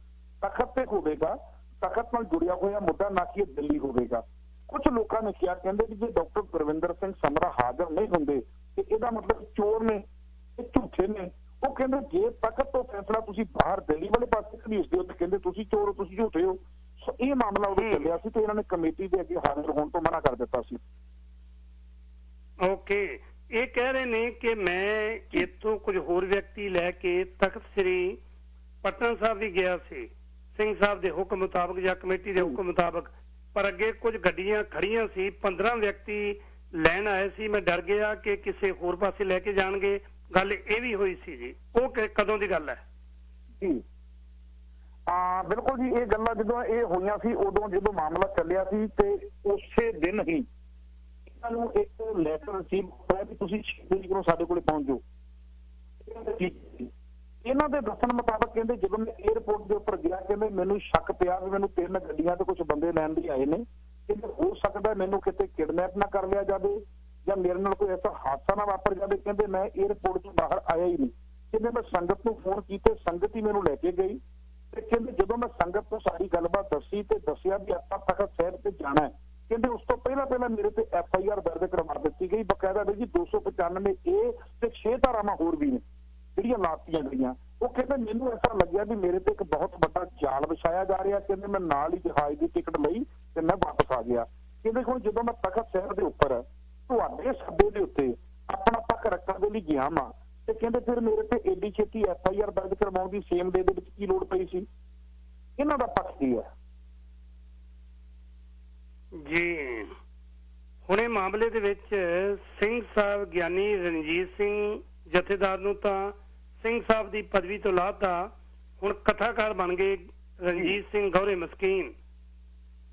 ਤਖਤ ਤੇ ਹੋਵੇਗਾ, ਤਖਤ ਨਾਲ ਜੁੜਿਆ ਹੋਇਆ ਮੁੱਦਾ ਨਾ ਕਿ ਦਿੱਲੀ ਹੋਵੇਗਾ। ਕੁਝ ਲੋਕਾਂ ਨੇ ਕਿਹਾ ਕਹਿੰਦੇ ਕਿ ਜੇ ਡਾਕਟਰ ਗੁਰਵਿੰਦਰ ਸਿੰਘ ਸਮਰਾ ਹਾਜ਼ਰ ਨਹੀਂ ਹੁੰਦੇ ਤੇ ਇਹਦਾ ਮਤਲਬ ਚੋਰ ਨੇ, ਇਹ ਝੂਠੇ ਨੇ। ਉਹ ਕਹਿੰਦੇ ਜੇ ਤਖਤ ਤੋਂ ਫੈਸਲਾ ਤੁਸੀਂ ਬਾਹਰ ਦਿੱਲੀ ਵਾਲੇ ਪਾਸੇ ਘੜੀਸਦੇ ਹੋ ਤੇ ਕਹਿੰਦੇ ਤੁਸੀਂ ਚੋਰ ਹੋ, ਤੁਸੀਂ ਝੂਠੇ ਹੋ। ਸੋ ਇਹ ਮਾਮਲਾ ਉਦੋਂ ਚੱਲਿਆ ਸੀ ਤੇ ਇਹਨਾਂ ਨੇ ਕਮੇਟੀ ਦੇ ਅੱਗੇ ਹਾਜ਼ਰ ਹੋਣ ਤੋਂ ਮਨਾ ਕਰ ਦਿੱਤਾ ਸੀ। ਓਕੇ, ਇਹ ਕਹਿ ਰਹੇ ਨੇ ਕਿ ਮੈਂ ਇੱਥੋਂ ਕੁਝ ਹੋਰ ਵਿਅਕਤੀ ਲੈ ਕੇ ਤਖਤ ਸ੍ਰੀ ਪਟਨਾ ਸਾਹਿਬ ਵੀ ਗਿਆ ਸੀ ਸਿੰਘ ਸਾਹਿਬ ਦੇ ਹੁਕਮ ਮੁਤਾਬਕ ਜਾਂ ਕਮੇਟੀ ਦੇ ਹੁਕਮ ਮੁਤਾਬਕ, ਪਰ ਅੱਗੇ ਕੁਝ ਗੱਡੀਆਂ ਖੜੀਆਂ ਸੀ, 15 ਵਿਅਕਤੀ ਲੈਣ ਆਏ ਸੀ। ਮੈਂ ਡਰ ਗਿਆ ਕਿ ਕਿਸੇ ਹੋਰ ਪਾਸੇ ਲੈ ਕੇ ਜਾਣਗੇ। ਗੱਲ ਇਹ ਵੀ ਹੋਈ ਸੀ ਜੀ, ਉਹ ਕਦੋਂ ਦੀ ਗੱਲ ਹੈ ਜੀ? ਬਿਲਕੁਲ ਜੀ, ਇਹ ਗੱਲਾਂ ਜਦੋਂ ਇਹ ਹੋਈਆਂ ਸੀ ਉਦੋਂ ਜਦੋਂ ਮਾਮਲਾ ਚੱਲਿਆ ਸੀ ਤੇ ਉਸੇ ਦਿਨ ਹੀ ਇਹਨਾਂ ਨੂੰ ਇੱਕ ਲੈਟਰ ਰਿਸੀਵ ਹੋਇਆ ਕਿ ਤੁਸੀਂ 6 ਤਰੀਕ ਨੂੰ ਸਾਡੇ ਕੋਲੇ ਪਹੁੰਚ ਜਾਓ। ਇਹਨਾਂ ਦੇ ਦੱਸਣ ਮੁਤਾਬਕ ਕਹਿੰਦੇ ਜਦੋਂ ਮੈਂ 에ਅਰਪੋਰਟ ਦੇ ਉੱਪਰ ਗਿਆ ਕਹਿੰਦੇ ਮੈਨੂੰ ਸ਼ੱਕ ਪਿਆ ਵੀ ਮੈਨੂੰ 3 ਗੱਡੀਆਂ ਤੇ ਕੁਝ ਬੰਦੇ ਲੈਣ ਲਈ ਆਏ ਨੇ, ਕਹਿੰਦੇ ਹੋ ਸਕਦਾ ਮੈਨੂੰ ਕਿਤੇ ਕਿਡਨੈਪ ਨਾ ਕਰ ਲਿਆ ਜਾਵੇ ਜਾਂ ਮੇਰੇ ਨਾਲ ਕੋਈ ਐਸਾ ਹਾਦਸਾ ਨਾ ਵਾਪਰ ਜਾਵੇ। ਕਹਿੰਦੇ ਮੈਂ 에ਅਰਪੋਰਟ ਤੋਂ ਬਾਹਰ ਆਇਆ ਹੀ ਨਹੀਂ। ਕਹਿੰਦੇ ਮੈਂ ਸੰਗਤ ਨੂੰ ਫੋਨ ਕੀਤੇ, ਸੰਗਤ ਹੀ ਮੈਨੂੰ ਲੈ ਕੇ ਗਈ ਤੇ ਕਹਿੰਦੇ ਜਦੋਂ ਮੈਂ ਸੰਗਤ ਨੂੰ ਸਾਰੀ ਗੱਲਬਾਤ ਦੱਸੀ ਤੇ ਦੱਸਿਆ ਵੀ ਆਪਾਂ ਤਖਤ ਸਾਹਿਬ ਤੇ ਜਾਣਾ ਹੈ, ਕਹਿੰਦੇ ਉਸ ਤੋਂ ਪਹਿਲਾਂ ਮੇਰੇ ਤੇ FIR ਦਰਜ ਕਰਵਾ ਦਿੱਤੀ ਗਈ ਬਕਾਇਦਾ ਜੀ 295 A ਤੇ 6 ਧਾਰਾਵਾਂ ਹੋਰ ਵੀ ਨੇ ਜਿਹੜੀਆਂ ਲਾਤੀਆਂ ਗਈਆਂ। ਉਹ ਕਹਿੰਦੇ ਮੈਨੂੰ ਐਸਾ ਲੱਗਿਆ ਵੀ ਮੇਰੇ ਤੇ ਇੱਕ ਬਹੁਤ ਵੱਡਾ ਜਾਲ ਵਿਛਾਇਆ ਜਾ ਰਿਹਾ। ਕਹਿੰਦੇ ਮੈਂ ਨਾਲ ਹੀ ਜਹਾਜ਼ ਦੀ ਟਿਕਟ ਲਈ ਤੇ ਮੈਂ ਵਾਪਸ ਆ ਗਿਆ। ਕਹਿੰਦੇ ਹੁਣ ਜਦੋਂ ਮੈਂ ਤਖਤ ਸਾਹਿਬ ਦੇ ਉੱਪਰ ਤੁਹਾਡੇ ਸੱਦੇ ਦੇ ਉੱਤੇ ਆਪਣਾ ਪੱਖ ਰੱਖਣ ਦੇ ਲਈ ਗਿਆ ਵਾਂ ਤੇ ਕਹਿੰਦੇ ਫਿਰ ਮੇਰੇ ਤੇ ਏਡੀ ਛੇਤੀ FIR ਦਰਜ ਕਰਵਾਉਣ ਦੀ ਸੇਮ ਡੇ ਦੇ ਵਿੱਚ ਕੀ ਲੋੜ ਪਈ ਸੀ? ਇਹਨਾਂ ਦਾ ਪੱਖ ਕੀ ਹੈ ਜੀ? ਹੁਣ ਇਹ ਮਾਮਲੇ ਦੇ ਵਿੱਚ ਸਿੰਘ ਸਾਹਿਬ ਗਿਆਨੀ ਰਣਜੀਤ ਸਿੰਘ ਜਥੇਦਾਰ ਨੂੰ ਤਾਂ ਸਿੰਘ ਸਾਹਿਬ ਦੀ ਪਦਵੀ ਤੋਂ ਲਾਤਾ, ਹੁਣ ਕਥਾਕਾਰ ਬਣ ਗਏ ਰਣਜੀਤ ਸਿੰਘ ਗੌਰੇ ਮਸਕੀਨ।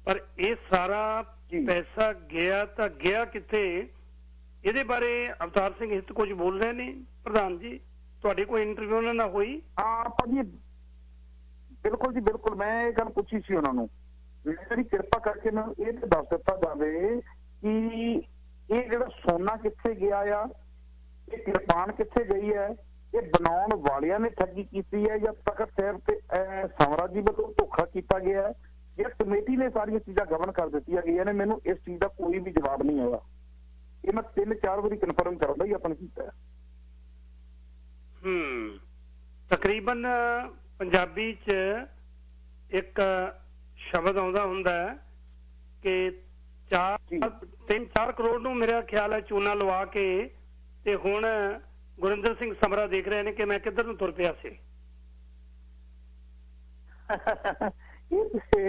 ਪਰ ਇਹ ਸਾਰਾ ਪੈਸਾ ਗਿਆ ਤਾਂ ਗਿਆ ਕਿੱਥੇ? ਇਹਦੇ ਬਾਰੇ ਅਵਤਾਰ ਸਿੰਘ ਹਿੱਤ ਕੁਝ ਬੋਲ ਰਹੇ ਨੇ ਪ੍ਰਧਾਨ ਜੀ? ਤੁਹਾਡੀ ਕੋਈ ਇੰਟਰਵਿਊ ਉਹਨਾਂ ਨਾਲ ਹੋਈ? ਭਾਜੀ ਬਿਲਕੁਲ ਜੀ, ਬਿਲਕੁਲ। ਮੈਂ ਇਹ ਗੱਲ ਪੁੱਛੀ ਸੀ ਉਹਨਾਂ ਨੂੰ, ਮੇਰੀ ਕਿਰਪਾ ਕਰਕੇ ਮੈਨੂੰ ਇਹ ਤੇ ਦੱਸ ਦਿੱਤਾ ਜਾਵੇ ਕਿ ਇਹ ਜਿਹੜਾ ਸੋਨਾ ਕਿੱਥੇ ਗਿਆ ਆ, ਇਹ ਕਿਰਪਾਨ ਕਿੱਥੇ ਗਈ ਹੈ, ਇਹ ਬਣਾਉਣ ਵਾਲਿਆਂ ਨੇ ਠੱਗੀ ਕੀਤੀ ਹੈ ਜਾਂ ਤਖਤ ਸਾਹਿਬ ਤੇ ਸਮਰਾ ਜੀ ਵੱਲੋਂ ਧੋਖਾ ਕੀਤਾ ਗਿਆ ਹੈ ਜਾਂ ਕਮੇਟੀ ਨੇ ਸਾਰੀਆਂ ਚੀਜ਼ਾਂ ਗਵਰਨ ਕਰ ਦਿੱਤੀਆਂ ਗਈਆਂ ਨੇ? ਮੈਨੂੰ ਇਸ ਚੀਜ਼ ਦਾ ਕੋਈ ਵੀ ਜਵਾਬ ਨਹੀਂ ਆਇਆ। ਇਹ ਮੈਂ 3-4 ਵਾਰੀ ਕਨਫਰਮ ਕਰਨ ਦਾ ਹੀ ਆਪਣਾ ਕੀਤਾ। ਤਕਰੀਬਨ ਪੰਜਾਬੀ 'ਚ ਇੱਕ ਸ਼ਬਦ ਆਉਂਦਾ ਹੁੰਦਾ ਕਿ 3-4 ਕਰੋੜ ਨੂੰ ਮੇਰਾ ਖਿਆਲ ਹੈ ਚੂਨਾ ਲਵਾ ਕੇ ਤੇ ਹੁਣ ਗੁਰਿੰਦਰ ਸਿੰਘ ਸਮਰਾ ਦੇਖ ਰਹੇ ਨੇ ਕਿ ਮੈਂ ਕਿੱਧਰ ਨੂੰ ਤੁਰ ਪਿਆ ਸੀ।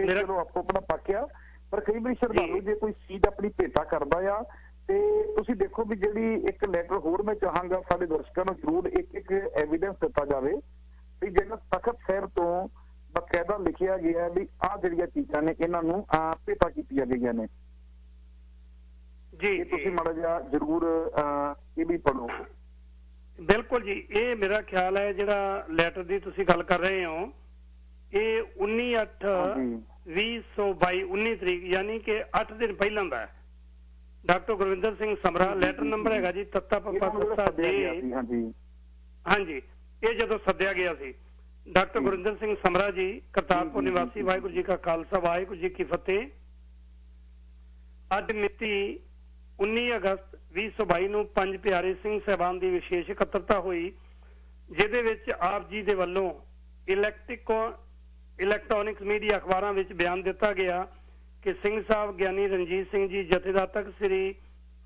ਚਲੋ ਆਪੋ ਆਪਣਾ ਪੱਕਿਆ, ਪਰ ਕਈ ਵਾਰੀ ਸ਼ਰਧਾਲੂ ਜੇ ਕੋਈ ਚੀਜ਼ ਆਪਣੀ ਭੇਟਾ ਕਰਦਾ ਆ ਤੇ ਤੁਸੀਂ ਦੇਖੋ ਵੀ ਜਿਹੜੀ ਇੱਕ ਲੈਟਰ ਹੋਰ ਮੈਂ ਚਾਹਾਂਗਾ ਸਾਡੇ ਦਰਸ਼ਕਾਂ ਨੂੰ ਜ਼ਰੂਰ ਇੱਕ ਐਵੀਡੈਂਸ ਦਿੱਤਾ ਜਾਵੇ ਵੀ ਜਿਹੜਾ ਤਖਤ ਸਾਹਿਬ ਤੋਂ ਬਕਾਇਦਾ ਲਿਖਿਆ ਗਿਆ ਵੀ ਆਹ ਜਿਹੜੀਆਂ ਚੀਜ਼ਾਂ ਨੇ ਇਹਨਾਂ ਨੂੰ ਭੇਟਾ ਕੀਤੀਆਂ ਗਈਆਂ ਨੇ। ਜੀ ਤੁਸੀਂ ਮਾੜਾ ਜਿਹਾ ਜ਼ਰੂਰ ਇਹ ਵੀ ਪੜ੍ਹੋ। ਬਿਲਕੁਲ ਜੀ, ਇਹ ਮੇਰਾ ਖਿਆਲ ਹੈ ਜਿਹੜਾ ਲੈਟਰ ਦੀ ਤੁਸੀਂ ਗੱਲ ਕਰ ਰਹੇ ਹੋ ਇਹ 19/8/2022 19 ਤਰੀਕ ਯਾਨੀ ਕਿ 8 ਦਿਨ ਪਹਿਲਾਂ ਦਾ ਹੈ। ਡਾਕਟਰ ਗੁਰਵਿੰਦਰ ਸਿੰਘ ਸਮਰਾ, ਲੈਟਰ ਨੰਬਰ ਹੈਗਾ ਜੀ ਤੱਤਾ ਪੱਪਾ ਤੱਤਾ ਜੀ। ਹਾਂਜੀ, ਇਹ ਜਦੋਂ ਸੱਦਿਆ ਗਿਆ ਸੀ ਡਾਕਟਰ ਗੁਰਵਿੰਦਰ ਸਿੰਘ ਸਮਰਾ ਜੀ, ਕਰਤਾਰਪੁਰ ਨਿਵਾਸੀ। ਵਾਹਿਗੁਰੂ ਜੀ ਕਾ ਖਾਲਸਾ, ਵਾਹਿਗੁਰੂ ਜੀ ਕੀ ਫਤਿਹ। ਅੱਜ ਮਿਤੀ 19 ਅਗਸਤ 2022 ਨੂੰ ਪੰਜ ਪਿਆਰੇ ਸਿੰਘ ਸਾਹਿਬਾਨ ਦੀ ਵਿਸ਼ੇਸ਼ ਇਕੱਤਰਤਾ ਹੋਈ, ਜਿਹਦੇ ਵਿੱਚ ਆਪ ਜੀ ਦੇ ਵੱਲੋਂ ਇਲੈਕਟ੍ਰੋਨਿਕਸ ਮੀਡੀਆ ਅਖਬਾਰਾਂ ਵਿੱਚ ਬਿਆਨ ਦਿੱਤਾ ਗਿਆ ਕਿ ਸਿੰਘ ਸਾਹਿਬ ਗਿਆਨੀ ਰਣਜੀਤ ਸਿੰਘ ਜੀ ਜਥੇਦਾਰ ਤਖਤ ਸ੍ਰੀ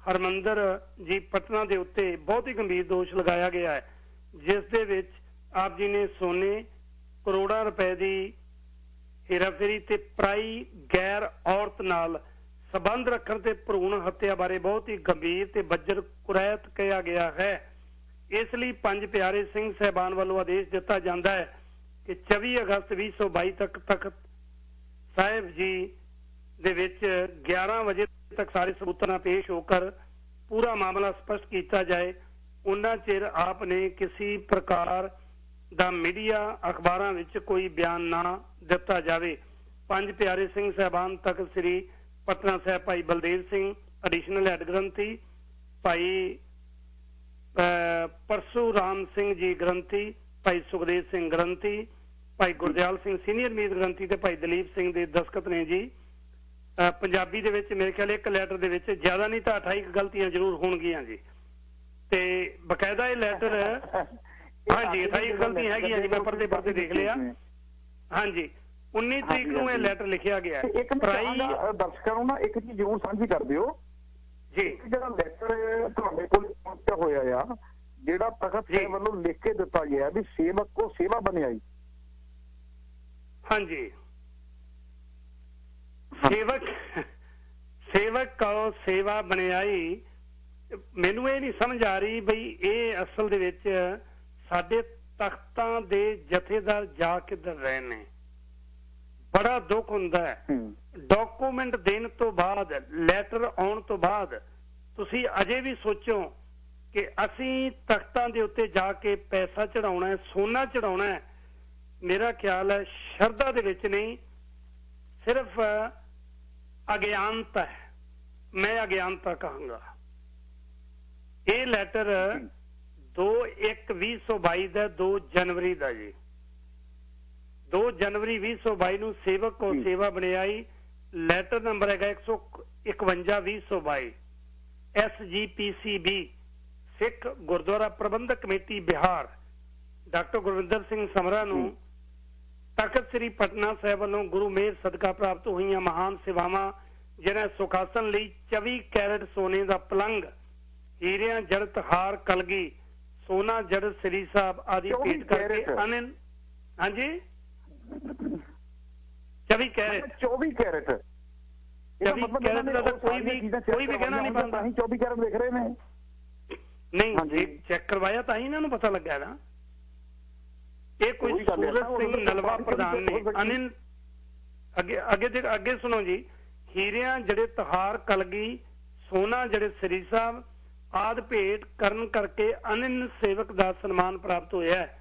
ਹਰਮੰਦਰ ਜੀ ਪਟਨਾ ਦੇ ਉੱਤੇ ਬਹੁਤ ਹੀ ਗੰਭੀਰ ਦੋਸ਼ ਲਗਾਇਆ ਗਿਆ ਹੈ, ਜਿਸ ਦੇ ਵਿੱਚ ਆਪ ਜੀ ਨੇ ਸੋਨੇ, ਕਰੋੜਾਂ ਰੁਪਏ ਦੀ ਹੇਰਾਫੇਰੀ ਤੇ ਪਰਾਈ ਗੈਰ ਔਰਤ ਨਾਲ ਸਬੰਧ ਰੱਖਣ ਤੇ ਭਰੂਣ ਹੱਤਿਆ ਬਾਰੇ ਬਹੁਤ ਹੀ ਗੰਭੀਰ ਤੇ ਬੱਜਰ ਕੁਰੈਤ ਕਿਹਾ ਗਿਆ ਹੈ। ਇਸ ਲਈ ਪੰਜ ਪਿਆਰੇ ਸਿੰਘ ਸਾਹਿਬਾਨ ਵੱਲੋਂ ਆਦੇਸ਼ ਦਿੱਤਾ ਜਾਂਦਾ ਹੈ ਕਿ 24 ਅਗਸਤ 2022 ਤੱਕ ਤਖਤ ਸਾਹਿਬ ਜੀ ਦੇ ਵਿੱਚ 11 ਵਜੇ ਤੱਕ ਸਾਰੇ ਸਬੂਤਾਂ ਨਾਲ ਪੇਸ਼ ਹੋ ਕਰ ਪੂਰਾ ਮਾਮਲਾ ਸਪਸ਼ਟ ਕੀਤਾ ਜਾਏ। ਉਹਨਾਂ ਚਿਰ ਆਪ ਨੇ ਕਿਸੇ ਪ੍ਰਕਾਰ ਦਾ ਮੀਡੀਆ ਅਖਬਾਰਾਂ ਵਿੱਚ ਕੋਈ ਬਿਆਨ ਨਾ ਦਿੱਤਾ ਜਾਵੇ। ਪੰਜ ਪਿਆਰੇ ਸਿੰਘ ਸਾਹਿਬਾਨ ਤਖਤ ਸ੍ਰੀ ਪਟਨਾ ਸਾਹਿਬ ਭਾਈ ਬਲਦੇਵ ਸਿੰਘ ਐਡੀਸ਼ਨਲ ਹੈਡ ਗ੍ਰੰਥੀ, ਭਾਈ ਪਰਸੂਰਾਮ ਸਿੰਘ ਜੀ ਗ੍ਰੰਥੀ, ਭਾਈ ਸੁਖਦੇਵ ਸਿੰਘ ਗ੍ਰੰਥੀ, ਭਾਈ ਗੁਰਦਿਆਲ ਸਿੰਘ ਸੀਨੀਅਰ ਮੀਤ ਗ੍ਰੰਥੀ ਤੇ ਭਾਈ ਦਲੀਪ ਸਿੰਘ ਦੇ ਦਸਤਖਤ ਨੇ ਜੀ। ਪੰਜਾਬੀ ਦੇ ਵਿੱਚ ਮੇਰੇ ਖਿਆਲ ਇੱਕ ਲੈਟਰ ਦੇ ਵਿੱਚ ਜ਼ਿਆਦਾ ਨਹੀਂ ਤਾਂ 28 ਗਲਤੀਆਂ ਜ਼ਰੂਰ ਹੋਣਗੀਆਂ ਜੀ, ਤੇ ਬਕਾਇਦਾ ਇਹ ਲੈਟਰ ਹਾਂਜੀ 28 ਗਲਤੀਆਂ ਹੈਗੀਆਂ ਜੀ, ਮੈਂ ਪੜ੍ਹਦੇ ਦੇਖ ਲਿਆ। ਹਾਂਜੀ 19 ਤਰੀਕ ਨੂੰ ਇਹ ਲੈਟਰ ਲਿਖਿਆ ਗਿਆ। ਦਰਸ਼ਕਾਂ ਨੂੰ ਨਾ ਇੱਕ ਚੀਜ਼ ਜ਼ਰੂਰ ਸਾਂਝੀ ਕਰ ਦਿਓ ਜੀ, ਜਿਹੜਾ ਲੈਟਰ ਤੁਹਾਡੇ ਕੋਲ ਪਹੁੰਚਿਆ ਹੋਇਆ ਆ, ਜਿਹੜਾ ਤਖਤ ਸਾਹਿਬ ਵੱਲੋਂ ਲਿਖ ਕੇ ਦਿੱਤਾ ਗਿਆ ਵੀ ਸੇਵਕ ਕੋ ਸੇਵਾ ਬਣਾਈ। ਹਾਂਜੀ ਸੇਵਕ ਕੋ ਸੇਵਾ ਬਣਾਈ। ਮੈਨੂੰ ਇਹ ਨਹੀਂ ਸਮਝ ਆ ਰਹੀ ਬਈ ਇਹ ਅਸਲ ਦੇ ਵਿੱਚ ਸਾਡੇ ਤਖਤਾਂ ਦੇ ਜਥੇਦਾਰ ਜਾ ਕਿੱਧਰ ਰਹੇ ਨੇ। ਬੜਾ ਦੁੱਖ ਹੁੰਦਾ ਹੈ, ਡਾਕੂਮੈਂਟ ਦੇਣ ਤੋਂ ਬਾਅਦ, ਲੈਟਰ ਆਉਣ ਤੋਂ ਬਾਅਦ ਤੁਸੀਂ ਅਜੇ ਵੀ ਸੋਚੋ ਕਿ ਅਸੀਂ ਤਖਤਾਂ ਦੇ ਉੱਤੇ ਜਾ ਕੇ ਪੈਸਾ ਚੜਾਉਣਾ ਹੈ, ਸੋਨਾ ਚੜਾਉਣਾ ਹੈ। ਮੇਰਾ ਖਿਆਲ ਹੈ ਸ਼ਰਧਾ ਦੇ ਵਿੱਚ ਨਹੀਂ, ਸਿਰਫ ਅਗਿਆਨਤਾ ਹੈ। ਮੈਂ ਅਗਿਆਨਤਾ ਕਹਾਂਗਾ। ਇਹ ਲੈਟਰ 2/1/2022 ਦਾ 2 ਜਨਵਰੀ ਦਾ ਜੀ, 2 ਜਨਵਰੀ 2022 ਨੂੰ ਸੇਵਕ ਕੋ ਸੇਵਾ ਬਣਾਈ। ਲੈਟਰ ਨੰਬਰ ਹੈਗਾ 151/2022 SGPCB ਸਿੱਖ ਗੁਰਦੁਆਰਾ ਪ੍ਰਬੰਧਕ ਕਮੇਟੀ ਬਿਹਾਰ ਡਾਕਟਰ ਗੁਰਵਿੰਦਰ ਸਿੰਘ ਸਮਰਾ ਨੂੰ ਤਖਤ ਸ੍ਰੀ ਪਟਨਾ ਸਾਹਿਬ ਵੱਲੋਂ ਗੁਰੂ ਮੇਹਰ ਸਦਕਾ ਪ੍ਰਾਪਤ ਹੋਈਆਂ ਮਹਾਨ ਸੇਵਾਵਾਂ, ਜਿਹਨਾਂ ਸੁਖਾਸਨ ਲਈ 24 ਕੈਰਟ ਸੋਨੇ ਦਾ ਪਲੰਗ, ਹੀਰਿਆਂ ਜੜਤ ਹਾਰ ਕਲਗੀ, ਸੋਨਾ ਜੜਤ ਸ੍ਰੀ ਸਾਹਿਬ ਆਦਿ ਭੇਟ ਕਰਕੇ ਅਨੰਨ। ਹਾਂਜੀ 24 ਕੈਰਟ 24 ਕੈਰਟ ਦਾ ਕੋਈ ਵੀ ਕਹਿਣਾ ਨਹੀਂ ਬਣਦਾ। 24 ਕੈਰਟ ਲਿਖ ਰਹੇ ਨੇ ਨਹੀਂ, ਚੈੱਕ ਕਰਵਾਇਆ ਤਾਂ ਹੀ ਇਹਨਾਂ ਨੂੰ ਪਤਾ ਲੱਗਾ ਨਾ। ਇਹ ਕੋਈ ਸੂਰਜ ਸਿੰਘ ਨਲਵਾ ਪ੍ਰਧਾਨ ਨੇ ਅਨੰਨ। ਅੱਗੇ ਸੁਣੋ ਜੀ। ਹੀਰਿਆਂ ਜਿਹੜੇ ਤਹਾਰ ਕਲਗੀ, ਸੋਨਾ ਜਿਹੜੇ ਸ੍ਰੀ ਸਾਹਿਬ ਆਦਿ ਭੇਟ ਕਰਨ ਕਰਕੇ ਅਨੰਨ ਸੇਵਕ ਦਾ ਸਨਮਾਨ ਪ੍ਰਾਪਤ ਹੋਇਆ ਹੈ।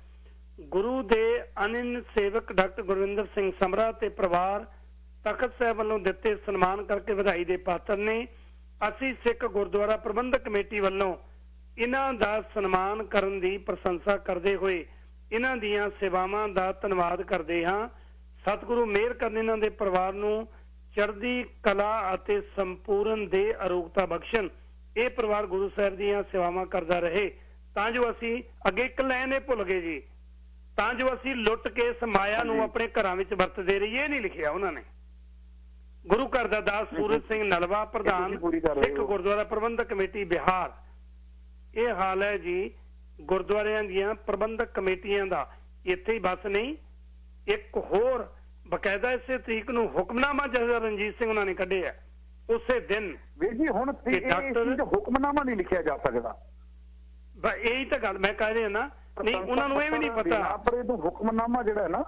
ਗੁਰੂ ਦੇ ਅਨੰਨ ਸੇਵਕ ਡਾਕਟਰ ਗੁਰਵਿੰਦਰ ਸਿੰਘ ਸਮਰਾ ਤੇ ਪਰਿਵਾਰ ਤਖਤ ਸਾਹਿਬ ਵੱਲੋਂ ਦਿੱਤੇ ਸਨਮਾਨ ਕਰਕੇ ਵਧਾਈ ਦੇ ਪਾਤਰ ਨੇ। ਅਸੀਂ ਸਿੱਖ ਗੁਰਦੁਆਰਾ ਪ੍ਰਬੰਧਕ ਕਮੇਟੀ ਵੱਲੋਂ ਇਹਨਾਂ ਦਾ ਸਨਮਾਨ ਕਰਨ ਦੀ ਪ੍ਰਸ਼ੰਸਾ ਕਰਦੇ ਹੋਏ ਇਹਨਾਂ ਦੀਆਂ ਸੇਵਾਵਾਂ ਦਾ ਧੰਨਵਾਦ ਕਰਦੇ ਹਾਂ। ਸਤਿਗੁਰੂ ਮਿਹਰ ਕਰਨ ਇਹਨਾਂ ਦੇ ਪਰਿਵਾਰ ਨੂੰ ਚੜ੍ਹਦੀ ਕਲਾ ਅਤੇ ਸੰਪੂਰਨ ਦੇ ਅਰੋਗਤਾ ਬਖਸ਼ਣ। ਇਹ ਪਰਿਵਾਰ ਗੁਰੂ ਸਾਹਿਬ ਦੀਆਂ ਸੇਵਾਵਾਂ ਕਰਦਾ ਰਹੇ ਤਾਂ ਜੋ ਅਸੀਂ ਅੱਗੇ ਇੱਕ ਲਾਈਨ ਇਹ ਭੁੱਲ ਗਏ ਜੀ, ਤਾਂ ਜੋ ਅਸੀਂ ਲੁੱਟ ਕੇ ਇਸ ਮਾਇਆ ਨੂੰ ਆਪਣੇ ਘਰਾਂ ਵਿੱਚ ਵਰਤਦੇ ਰਹੀਏ। ਇਹ ਨਹੀਂ ਲਿਖਿਆ ਉਹਨਾਂ ਨੇ। ਗੁਰੂ ਘਰ ਦਾ ਦਾਸ ਸੂਰਜ ਸਿੰਘ ਨਲਵਾ ਪ੍ਰਧਾਨ ਸਿੱਖ ਗੁਰਦੁਆਰਾ ਪ੍ਰਬੰਧਕ ਕਮੇਟੀ ਬਿਹਾਰ। ਇਹ ਹਾਲ ਹੈ ਜੀ ਗੁਰਦੁਆਰਿਆਂ ਦੀਆਂ ਪ੍ਰਬੰਧਕ ਕਮੇਟੀਆਂ ਦਾ। ਇੱਥੇ ਹੀ ਬਸ ਨਹੀਂ, ਇੱਕ ਹੋਰ ਬਕਾਇਦਾ ਇਸੇ ਤਰੀਕ ਨੂੰ ਹੁਕਮਨਾਮਾ ਜਥੇਦਾਰ ਰਣਜੀਤ ਸਿੰਘ ਉਹਨਾਂ ਨੇ ਕੱਢਿਆ ਉਸੇ ਦਿਨ। ਵੀਰ ਜੀ ਹੁਣ ਹੁਕਮਨਾਮਾ ਨਹੀਂ ਲਿਖਿਆ ਜਾ ਸਕਦਾ। ਇਹੀ ਤਾਂ ਗੱਲ ਮੈਂ ਕਹਿ ਰਿਹਾ ਨਾ। ਨਹੀਂ, ਉਹਨਾਂ ਨੂੰ ਇਹ ਵੀ ਨਹੀਂ ਪਤਾ ਪਰ ਇਹ ਹੁਕਮਨਾਮਾ ਜਿਹੜਾ ਹੈ ਨਾ।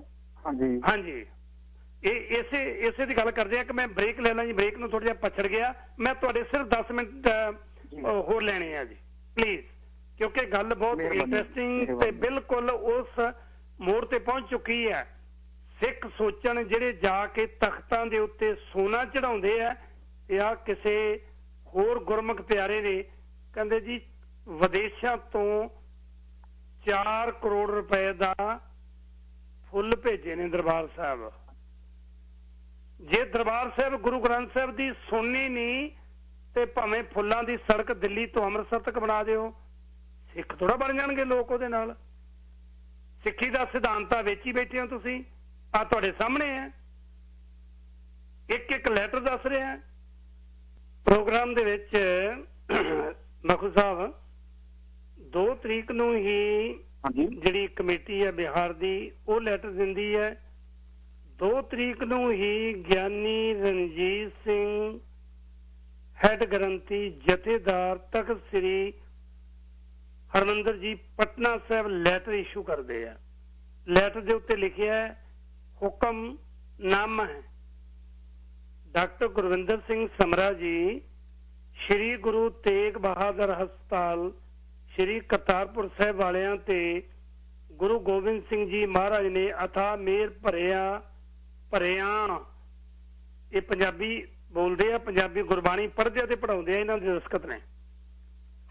ਹਾਂਜੀ ਇਹ ਇਸੇ ਦੀ ਗੱਲ ਕਰਦੇ ਆ ਕਿ ਮੈਂ ਬ੍ਰੇਕ ਲੈ ਲਾਂ ਜੀ। ਬ੍ਰੇਕ ਨੂੰ ਥੋੜਾ ਜਿਹਾ ਪਛੜ ਗਿਆ। ਮੈਂ ਤੁਹਾਡੇ ਸਿਰਫ 10 ਮਿੰਟ ਹੋਰ ਲੈਣੇ ਆ ਜੀ ਪਲੀਜ਼, ਕਿਉਂਕਿ ਗੱਲ ਬਹੁਤ ਇੰਟਰਸਟਿੰਗ ਤੇ ਬਿਲਕੁਲ ਉਸ ਮੋੜ ਤੇ ਪਹੁੰਚ ਚੁੱਕੀ ਹੈ। ਸਿੱਖ ਸੋਚਣ ਜਿਹੜੇ ਜਾ ਕੇ ਤਖਤਾਂ ਦੇ ਉੱਤੇ ਸੋਨਾ ਚੜਾਉਂਦੇ ਆ, ਜਾਂ ਕਿਸੇ ਹੋਰ ਗੁਰਮੁਖ ਪਿਆਰੇ ਨੇ ਕਹਿੰਦੇ ਜੀ ਵਿਦੇਸ਼ਾਂ ਤੋਂ 4 ਕਰੋੜ ਰੁਪਏ ਦਾ ਫੁੱਲ ਭੇਜੇ ਨੇ ਦਰਬਾਰ ਸਾਹਿਬ। ਜੇ ਦਰਬਾਰ ਸਾਹਿਬ ਗੁਰੂ ਗ੍ਰੰਥ ਸਾਹਿਬ ਦੀ ਸੁਣਨੀ ਨਹੀਂ ਤੇ ਭਾਵੇਂ ਫੁੱਲਾਂ ਦੀ ਸੜਕ ਦਿੱਲੀ ਤੋਂ ਅੰਮ੍ਰਿਤਸਰ ਤੱਕ ਬਣਾ ਦਿਓ, ਸਿੱਖ ਥੋੜਾ ਬਣ ਜਾਣਗੇ ਲੋਕ ਉਹਦੇ ਨਾਲ। ਸਿੱਖੀ ਦਾ ਸਿਧਾਂਤ ਤਾਂ ਵਿੱਚ ਹੀ ਬੈਠੇ ਹੋ ਤੁਸੀਂ, ਆ ਤੁਹਾਡੇ ਸਾਹਮਣੇ ਹੈ, ਇੱਕ ਇੱਕ ਲੈਟਰ ਦੱਸ ਰਿਹਾ। ਪ੍ਰੋਗਰਾਮ ਦੇ ਵਿੱਚ ਮਖੂ ਸਾਹਿਬ 2 ਤਰੀਕ ਨੂੰ ਹੀ ਜਿਹੜੀ ਕਮੇਟੀ ਹੈ ਬਿਹਾਰ ਦੀ ਉਹ ਲੈਟਰ ਦਿੰਦੀ ਹੈ। 2 ਤਰੀਕ ਨੂੰ ਹੀ ਗਿਆਨੀ ਰਣਜੀਤ ਸਿੰਘ ਹੈਡ ਗ੍ਰੰਥੀ ਜਥੇਦਾਰ ਤਖਤ ਸ੍ਰੀ ਹਰਮੰਦਰ ਜੀ ਪਟਨਾ ਸਾਹਿਬ ਲੈਟਰ ਇਸ਼ੂ ਕਰਦੇ ਆ। ਲੈਟਰ ਦੇ ਉੱਤੇ ਲਿਖਿਆ ਹੈ ਹੁਕਮਨਾਮਾ ਹੈ। ਡਾਕਟਰ ਗੁਰਵਿੰਦਰ ਸਿੰਘ ਸਮਰਾ ਜੀ ਸ਼੍ਰੀ ਗੁਰੂ ਤੇਗ ਬਹਾਦਰ ਹਸਪਤਾਲ ਸ਼੍ਰੀ ਕਰਤਾਰਪੁਰ ਸਾਹਿਬ ਵਾਲਿਆਂ ਤੇ ਗੁਰੂ ਗੋਬਿੰਦ ਸਿੰਘ ਜੀ ਮਹਾਰਾਜ ਨੇ ਅਥਾਹ ਮਿਹਰ ਭਰਿਆ ਇਹ ਪੰਜਾਬੀ ਬੋਲਦੇ ਆ, ਪੰਜਾਬੀ ਗੁਰਬਾਣੀ ਪੜ੍ਹਦੇ ਆ ਤੇ ਪੜ੍ਹਾਉਂਦੇ ਆ, ਇਹਨਾਂ ਦੇ ਦਸਤਖਤ ਨੇ।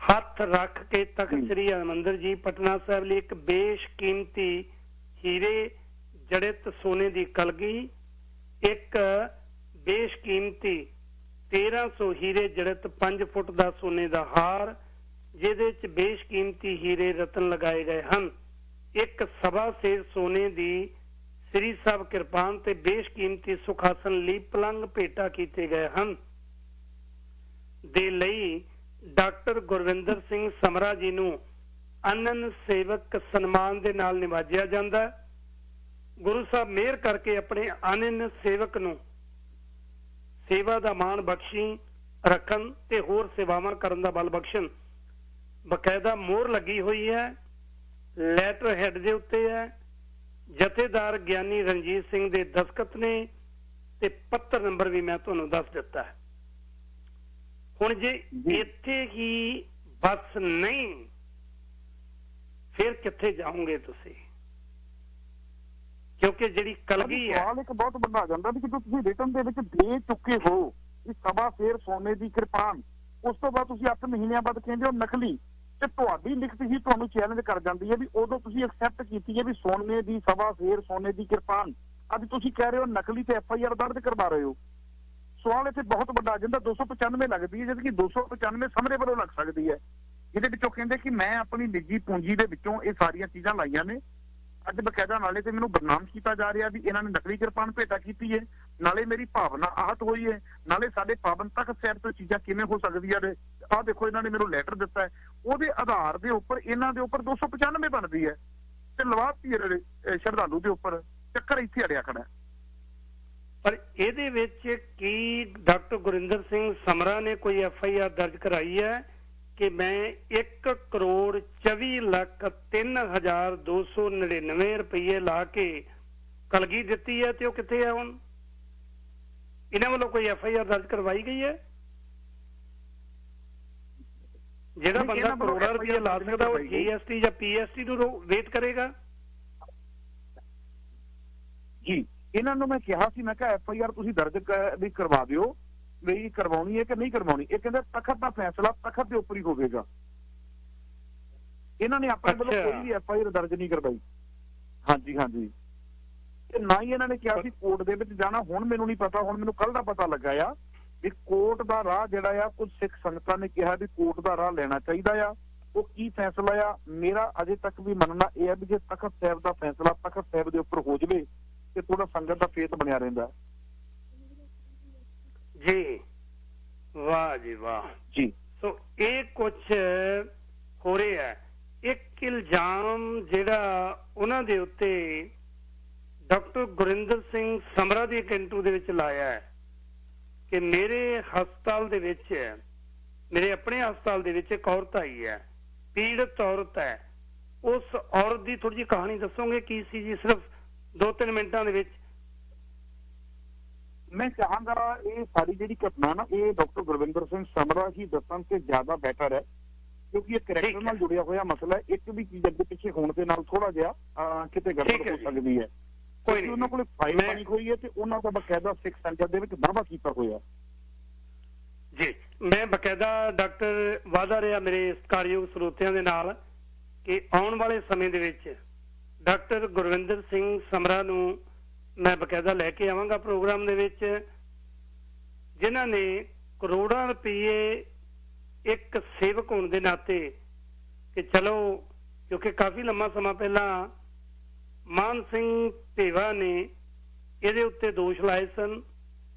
ਹੱਥ ਰੱਖ ਕੇ ਤਖਤ ਸ੍ਰੀ ਹਰਿਮੰਦਰ ਜੀ ਪਟਨਾ ਸਾਹਿਬ ਲਈ ਇੱਕ ਬੇਸ਼ਕੀਮਤੀ ਹੀਰੇ ਜੜਿਤ ਸੋਨੇ ਦੀ ਕਲਗੀ, ਇੱਕ ਬੇਸ਼ਕੀਮਤੀ 1300 ਹੀਰੇ ਜੜਿਤ 5 ਫੁੱਟ ਦਾ ਸੋਨੇ ਦਾ ਹਾਰ, ਜਿਹਦੇ ਚ ਬੇਸ਼ਕੀਮਤੀ ਹੀਰੇ ਰਤਨ ਲਗਾਏ ਗਏ ਹਨ, ਇੱਕ ਸਵਾ ਸੇਰ ਸੋਨੇ ਦੀ ਸ੍ਰੀ ਸਾਹਿਬ ਕਿਰਪਾਨ ਤੇ ਬੇਸ਼ਕੀਮਤੀ ਸੁਖਾਸਨ ਲਈ ਪਲੰਗ ਭੇਟਾ ਕੀਤੇ ਗਏ ਹਨ। ਦੇ ਲਈ ਡਾਕਟਰ ਗੁਰਵਿੰਦਰ ਸਿੰਘ ਸਮਰਾ ਜੀ ਨੂੰ ਆਨੰਦ ਸੇਵਕ ਸਨਮਾਨ ਦੇ ਨਾਲ ਨਿਵਾਜਿਆ ਜਾਂਦਾ। ਗੁਰੂ ਸਾਹਿਬ ਮਿਹਰ ਕਰਕੇ ਆਪਣੇ ਆਨੰਦ ਸੇਵਕ ਨੂੰ ਸੇਵਾ ਦਾ ਮਾਣ ਬਖਸ਼ੀ ਰੱਖਣ ਤੇ ਹੋਰ ਸੇਵਾਵਾਂ ਕਰਨ ਦਾ ਬਲ ਬਖਸ਼ਣ। ਬਕਾਇਦਾ ਮੋਹਰ ਲੱਗੀ ਹੋਈ ਹੈ, ਲੈਟਰ ਹੈਡ ਦੇ ਉੱਤੇ ਹੈ, ਜਥੇਦਾਰ ਗਿਆਨੀ ਰਣਜੀਤ ਸਿੰਘ ਦੇ ਦਸਤਖਤ ਨੇ ਤੇ ਪੱਤਰ ਨੰਬਰ ਵੀ ਮੈਂ ਤੁਹਾਨੂੰ ਦੱਸ ਦਿੱਤਾ ਹੈ। ਹੁਣ ਜੇ ਇੱਥੇ ਹੀ ਬਸ ਨਹੀਂ, ਫਿਰ ਕਿੱਥੇ ਜਾਓਗੇ ਤੁਸੀਂ? ਕਿਉਂਕਿ ਜਿਹੜੀ ਕਲਗੀ ਹੈ, ਸਵਾਲ ਇੱਕ ਬਹੁਤ ਵੱਡਾ ਆ ਜਾਂਦਾ ਵੀ ਜਦੋਂ ਤੁਸੀਂ ਰਿਟਨ ਦੇ ਵਿੱਚ ਦੇ ਚੁੱਕੇ ਹੋ ਕਿ ਸਵਾ ਫੇਰ ਸੋਨੇ ਦੀ ਕਿਰਪਾਨ, ਉਸ ਤੋਂ ਬਾਅਦ ਤੁਸੀਂ 8 ਮਹੀਨਿਆਂ ਬਾਅਦ ਕਹਿੰਦੇ ਹੋ ਨਕਲੀ, ਤੇ ਤੁਹਾਡੀ ਲਿਖਤ ਹੀ ਤੁਹਾਨੂੰ ਚੈਲੰਜ ਕਰ ਜਾਂਦੀ ਹੈ ਵੀ ਉਦੋਂ ਤੁਸੀਂ ਐਕਸੈਪਟ ਕੀਤੀ ਹੈ ਵੀ ਸੋਨੇ ਦੀ ਸਵਾ ਫੇਰ ਸੋਨੇ ਦੀ ਕਿਰਪਾਨ, ਅੱਜ ਤੁਸੀਂ ਕਹਿ ਰਹੇ ਹੋ ਨਕਲੀ ਤੇ FIR ਦਰਜ ਕਰਵਾ ਰਹੇ ਹੋ। ਸਵਾਲ ਇੱਥੇ ਬਹੁਤ ਵੱਡਾ ਆ ਜਾਂਦਾ। 295 ਲੱਗਦੀ ਹੈ ਜਦ ਕਿ 295 ਸਮਰੇ ਵੱਲੋਂ ਲੱਗ ਸਕਦੀ ਹੈ, ਜਿਹਦੇ ਵਿੱਚੋਂ ਕਹਿੰਦੇ ਕਿ ਮੈਂ ਆਪਣੀ ਨਿੱਜੀ ਪੂੰਜੀ ਦੇ ਵਿੱਚੋਂ ਇਹ ਸਾਰੀਆਂ ਚੀਜ਼ਾਂ ਲਾਈਆਂ ਨੇ। ਅੱਜ ਬਕਾਇਦਾ ਨਾਲੇ ਤੇ ਮੈਨੂੰ ਬਦਨਾਮ ਕੀਤਾ ਜਾ ਰਿਹਾ ਵੀ ਇਹਨਾਂ ਨੇ ਨਕਲੀ ਕਿਰਪਾਨ ਭੇਟਾ ਕੀਤੀ ਹੈ, ਨਾਲੇ ਮੇਰੀ ਭਾਵਨਾ ਆਹਤ ਹੋਈ ਹੈ, ਨਾਲੇ ਸਾਡੇ ਪਾਵਨ ਤਖਤ ਸਾਹਿਬ ਤੋਂ ਚੀਜ਼ਾਂ ਕਿਵੇਂ ਹੋ ਸਕਦੀਆਂ ਨੇ। ਆਹ ਦੇਖੋ ਇਹਨਾਂ ਨੇ ਮੈਨੂੰ ਲੈਟਰ ਦਿੱਤਾ ਹੈ, ਉਹਦੇ ਆਧਾਰ ਦੇ ਉੱਪਰ ਇਹਨਾਂ ਦੇ ਉੱਪਰ 295 ਬਣਦੀ ਹੈ ਤੇ ਲਵਾਤੀ ਸ਼ਰਧਾਲੂ ਦੇ ਉੱਪਰ ਚੱਕਰ ਇੱਥੇ ਅੜਿਆ ਖੜਾ। ਪਰ ਇਹਦੇ ਵਿੱਚ ਕੀ ਡਾਕਟਰ ਗੁਰਿੰਦਰ ਸਿੰਘ ਸਮਰਾ ਨੇ ਕੋਈ FIR ਦਰਜ ਕਰਾਈ ਹੈ ਕਿ ਮੈਂ 1,24,03,299 ਰੁਪਏ ਲਾ ਕੇ ਕਲਗੀ ਦਿੱਤੀ ਹੈ, ਤੇ ਉਹ ਕਿੱਥੇ ਹੈ? ਹੁਣ ਇਹਨਾਂ ਵੱਲੋਂ ਕੋਈ FIR ਦਰਜ ਕਰਵਾਈ ਗਈ ਹੈ? ਜਿਹੜਾ ਬੰਦਾ ਕਰੋੜਾਂ ਰੁਪਏ ਲਾ ਸਕਦਾ ਉਹ GST ਜਾਂ PST ਨੂੰ ਵੇਟ ਕਰੇਗਾ ਜੀ। ਇਹਨਾਂ ਨੂੰ ਮੈਂ ਕਿਹਾ ਸੀ, ਮੈਂ ਕਿਹਾ FIR ਤੁਸੀਂ ਦਰਜ ਵੀ ਕਰਵਾ ਦਿਓ, ਵੀ ਕਰਵਾਉਣੀ ਹੈ ਕਿ ਨਹੀਂ ਕਰਵਾਉਣੀ। ਇਹ ਕਹਿੰਦੇ ਤਖਤ ਦਾ ਫੈਸਲਾ ਤਖਤ ਦੇ ਉੱਪਰ ਹੀ ਹੋਵੇਗਾ। ਇਹਨਾਂ ਨੇ ਆਪਣੇ ਵੱਲੋਂ ਕੋਈ ਵੀ FIR ਦਰਜ ਨਹੀਂ ਕਰਵਾਈ। ਹਾਂਜੀ ਹਾਂਜੀ, ਤੇ ਨਾ ਹੀ ਇਹਨਾਂ ਨੇ ਕਿਹਾ ਸੀ ਕੋਰਟ ਦੇ ਵਿੱਚ ਜਾਣਾ। ਹੁਣ ਮੈਨੂੰ ਨਹੀਂ ਪਤਾ, ਹੁਣ ਮੈਨੂੰ ਕੱਲ ਦਾ ਪਤਾ ਲੱਗਾ ਆ ਵੀ ਕੋਰਟ ਦਾ ਰਾਹ ਜਿਹੜਾ ਆ ਕੁਝ ਸਿੱਖ ਸੰਗਤਾਂ ਨੇ ਕਿਹਾ ਵੀ ਕੋਰਟ ਦਾ ਰਾਹ ਲੈਣਾ ਚਾਹੀਦਾ ਆ। ਉਹ ਕੀ ਫੈਸਲਾ ਆ, ਮੇਰਾ ਅਜੇ ਤੱਕ ਵੀ ਮੰਨਣਾ ਇਹ ਹੈ ਵੀ ਜੇ ਤਖਤ ਸਾਹਿਬ ਦਾ ਫੈਸਲਾ ਤਖਤ ਸਾਹਿਬ ਦੇ ਉੱਪਰ ਹੋ ਜਾਵੇ ਤੇ ਥੋੜਾ ਸੰਗਤ ਦਾ ਫੇਤ ਬਣਿਆ ਰਹਿੰਦਾ ਜੀ। ਵਾਹ ਜੀ ਵਾਹ ਜੀ। ਸੋ ਇਹ ਕੁਛ ਹੋ ਰਿਹਾ ਹੈ। ਇੱਕ ਇਲਜ਼ਾਮ ਜਿਹੜਾ ਉਹਨਾਂ ਦੇ ਉੱਤੇ ਡਾਕਟਰ ਗੁਰਿੰਦਰ ਸਿੰਘ ਸਮਰਾ ਦੀ ਇੱਕ ਇੰਟਰਵਿਊ ਦੇ ਵਿੱਚ ਲਾਇਆ ਹੈ ਕਿ ਮੇਰੇ ਹਸਪਤਾਲ ਦੇ ਵਿੱਚ, ਮੇਰੇ ਆਪਣੇ ਹਸਪਤਾਲ ਦੇ ਵਿੱਚ ਇੱਕ ਔਰਤ ਆਈ ਹੈ, ਪੀੜਤ ਔਰਤ ਹੈ। ਉਸ ਔਰਤ ਦੀ ਥੋੜੀ ਜਿਹੀ ਕਹਾਣੀ ਦੱਸੋਗੇ ਕੀ ਸੀ ਜੀ? ਸਿਰਫ 2-3 ਮਿੰਟਾਂ ਦੇ ਵਿੱਚ। ਮੈਂ ਚਾਹਾਂਗਾ ਇਹ ਸਾਰੀ ਜਿਹੜੀ ਘਟਨਾ ਨਾ ਇਹ ਡਾਕਟਰ ਗੁਰਵਿੰਦਰ ਸਿੰਘ ਸਮਰਾ ਹੀ ਦੱਸਣ ਤੇ ਜ਼ਿਆਦਾ ਬਿਹਤਰ ਹੈ, ਕਿਉਂਕਿ ਇਹ ਕਰੈਕਟਰ ਨਾਲ ਜੁੜਿਆ ਹੋਇਆ ਮਸਲਾ ਹੈ। ਇੱਕ ਵੀ ਚੀਜ਼ ਅੱਗੇ ਪਿੱਛੇ ਹੋਣ ਦੇ ਨਾਲ ਥੋੜਾ ਜਿਹਾ ਕਿਤੇ ਗੜਬੜ ਹੋ ਸਕਦੀ ਹੈ। ਕੋਈ ਉਹਨਾਂ ਕੋਲ ਫਾਈਲ ਬਣੀ ਹੋਈ ਹੈ ਤੇ ਉਹਨਾਂ ਦਾ ਬਕਾਇਦਾ ਸਿੱਖ ਸੰਗਤ ਦੇ ਵਿੱਚ ਦਾਅਵਾ ਕੀਤਾ ਹੋਇਆ ਜੀ। ਮੈਂ ਬਕਾਇਦਾ ਡਾਕਟਰ ਵਾਅਦਾ ਰਿਹਾ ਮੇਰੇ ਸਤਿਕਾਰਯੋਗ ਸਰੋਤਿਆਂ ਦੇ ਨਾਲ ਕਿ ਆਉਣ ਵਾਲੇ ਸਮੇਂ ਦੇ ਵਿੱਚ ਡਾਕਟਰ ਗੁਰਵਿੰਦਰ ਸਿੰਘ ਸਮਰਾ ਨੂੰ ਮੈਂ ਬਕਾਇਦਾ ਲੈ ਕੇ ਆਵਾਂਗਾ ਪ੍ਰੋਗਰਾਮ ਦੇ ਵਿੱਚ, ਜਿਨ੍ਹਾਂ ਨੇ ਕਰੋੜਾਂ ਰੁਪਏ ਇੱਕ ਸੇਵਕ ਹੋਣ ਦੇ ਨਾਤੇ ਕਿ ਚਲੋ, ਕਿਉਂਕਿ ਕਾਫੀ ਲੰਮਾ ਸਮਾਂ ਪਹਿਲਾਂ ਮਾਨ ਸਿੰਘ ਭੇਵਾ ਨੇ ਇਹਦੇ ਉੱਤੇ ਦੋਸ਼ ਲਾਏ ਸਨ,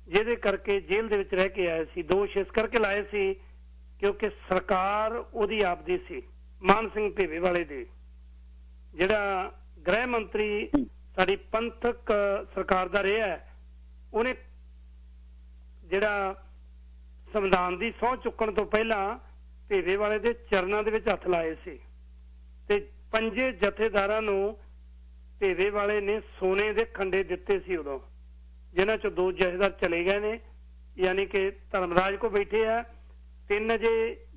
ਜਿਹਦੇ ਕਰਕੇ ਜੇਲ੍ਹ ਦੇ ਵਿੱਚ ਰਹਿ ਕੇ ਆਏ ਸੀ। ਦੋਸ਼ ਇਸ ਕਰਕੇ ਲਾਏ ਸੀ ਕਿਉਂਕਿ ਸਰਕਾਰ ਉਹਦੀ ਆਪਦੀ ਸੀ, ਮਾਨ ਸਿੰਘ ਭੇਵੇ ਵਾਲੇ ਦੀ। ਜਿਹੜਾ ਗ੍ਰਹਿ ਮੰਤਰੀ ਸਾਡੀ ਪੰਥਕ ਸਰਕਾਰ ਦਾ ਰਿਹਾ, ਉਹਨੇ ਜਿਹੜਾ ਸੰਵਿਧਾਨ ਦੀ ਸਹੁੰ ਚੁੱਕਣ ਤੋਂ ਪਹਿਲਾਂ ਭੇਵੇ ਵਾਲੇ ਦੇ ਚਰਨਾਂ ਦੇ ਵਿੱਚ ਹੱਥ ਲਾਏ ਸੀ ਤੇ 5 ਜਥੇਦਾਰਾਂ ਨੂੰ ਭੇਵੇ ਵਾਲੇ ਨੇ ਸੋਨੇ ਦੇ ਖੰਡੇ ਦਿੱਤੇ ਸੀ ਉਦੋਂ, ਜਿਨ੍ਹਾਂ ਚੋਂ 2 ਜਥੇਦਾਰ ਚਲੇ ਗਏ ਨੇ, ਯਾਨੀ ਕਿ ਧਰਮਰਾਜ ਕੋ ਬੈਠੇ ਆ, 3 ਅਜੇ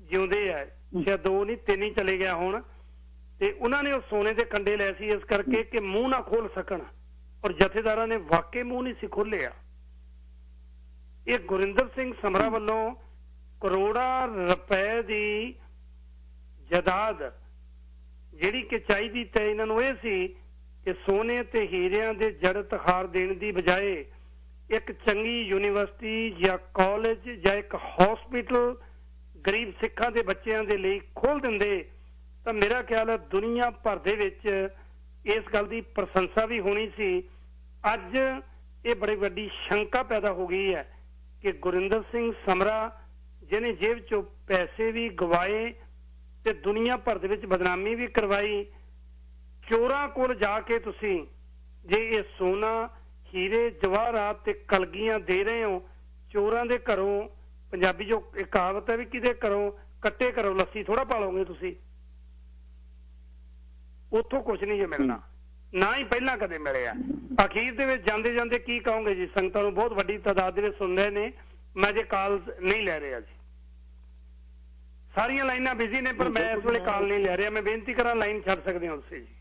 ਜਿਉਂਦੇ ਆ, ਸ਼ਾਇਦ 2 ਨਹੀਂ 3 ਹੀ ਚਲੇ ਗਿਆ ਹੁਣ। ਤੇ ਉਹਨਾਂ ਨੇ ਉਹ ਸੋਨੇ ਦੇ ਕੰਡੇ ਲਏ ਸੀ ਇਸ ਕਰਕੇ ਕਿ ਮੂੰਹ ਨਾ ਖੋਲ ਸਕਣ, ਔਰ ਜਥੇਦਾਰਾਂ ਨੇ ਵਾਕਈ ਮੂੰਹ ਨਹੀਂ ਸੀ ਖੋਲਿਆ। ਇਹ ਗੁਰਿੰਦਰ ਸਿੰਘ ਸਮਰਾ ਵੱਲੋਂ ਕਰੋੜਾਂ ਰੁਪਏ ਦੀ ਜਾਇਦਾਦ ਜਿਹੜੀ ਕਿ ਚਾਹੀਦੀ ਤੇ ਇਹਨਾਂ ਨੂੰ ਇਹ ਸੀ ਕਿ ਸੋਨੇ ਤੇ ਹੀਰਿਆਂ ਦੇ ਜੜਤ ਹਾਰ ਦੇਣ ਦੀ ਬਜਾਏ ਇੱਕ ਚੰਗੀ ਯੂਨੀਵਰਸਿਟੀ ਜਾਂ ਕਾਲਜ ਜਾਂ ਇੱਕ ਹਸਪੀਟਲ ਗਰੀਬ ਸਿੱਖਾਂ ਦੇ ਬੱਚਿਆਂ ਦੇ ਲਈ ਖੋਲ ਦਿੰਦੇ ਤਾਂ ਮੇਰਾ ਖਿਆਲ ਹੈ ਦੁਨੀਆ ਭਰ ਦੇ ਵਿੱਚ ਇਸ ਗੱਲ ਦੀ ਪ੍ਰਸ਼ੰਸਾ ਵੀ ਹੋਣੀ ਸੀ। ਅੱਜ ਇਹ ਬੜੀ ਵੱਡੀ ਸ਼ੰਕਾ ਪੈਦਾ ਹੋ ਗਈ ਹੈ ਕਿ ਗੁਰਿੰਦਰ ਸਿੰਘ ਸਮਰਾ ਜਿਹਨੇ ਜੇਬ ਚੋਂ ਪੈਸੇ ਵੀ ਗਵਾਏ ਤੇ ਦੁਨੀਆ ਭਰ ਦੇ ਵਿੱਚ ਬਦਨਾਮੀ ਵੀ ਕਰਵਾਈ, ਚੋਰਾਂ ਕੋਲ ਜਾ ਕੇ ਤੁਸੀਂ ਜੇ ਇਹ ਸੋਨਾ ਹੀਰੇ ਜਵਾਹਰਾਤ ਤੇ ਕਲਗੀਆਂ ਦੇ ਰਹੇ ਹੋ, ਚੋਰਾਂ ਦੇ ਘਰੋਂ, ਪੰਜਾਬੀ ਜੋ ਇੱਕ ਕਹਾਵਤ ਹੈ ਵੀ ਕਿਹਦੇ ਘਰੋਂ ਕੱਟੇ ਘਰੋਂ ਲੱਸੀ ਥੋੜਾ ਪਾਲੋਗੇ ਤੁਸੀਂ, ਉੱਥੋਂ ਕੁਝ ਨਹੀਂ ਜੇ ਮਿਲਣਾ, ਨਾ ਹੀ ਪਹਿਲਾਂ ਕਦੇ ਮਿਲਿਆ। ਅਖੀਰ ਦੇ ਵਿੱਚ ਜਾਂਦੇ ਜਾਂਦੇ ਕੀ ਕਹੋਗੇ ਜੀ? ਸੰਗਤਾਂ ਨੂੰ ਬਹੁਤ ਵੱਡੀ ਤਾਦਾਦ ਦੇ ਵਿੱਚ ਸੁਣ ਰਹੇ ਨੇ, ਮੈਂ ਜੇ ਕਾਲ ਨਹੀਂ ਲੈ ਰਿਹਾ ਜੀ, ਸਾਰੀਆਂ ਲਾਈਨਾਂ ਬਿਜ਼ੀ ਨੇ, ਪਰ ਮੈਂ ਇਸ ਵੇਲੇ ਕਾਲ ਨਹੀਂ ਲੈ ਰਿਹਾ। ਮੈਂ ਬੇਨਤੀ ਕਰਾਂ ਲਾਈਨ ਛੱਡ ਸਕਦੇ ਹੋ ਤੁਸੀਂ ਜੀ।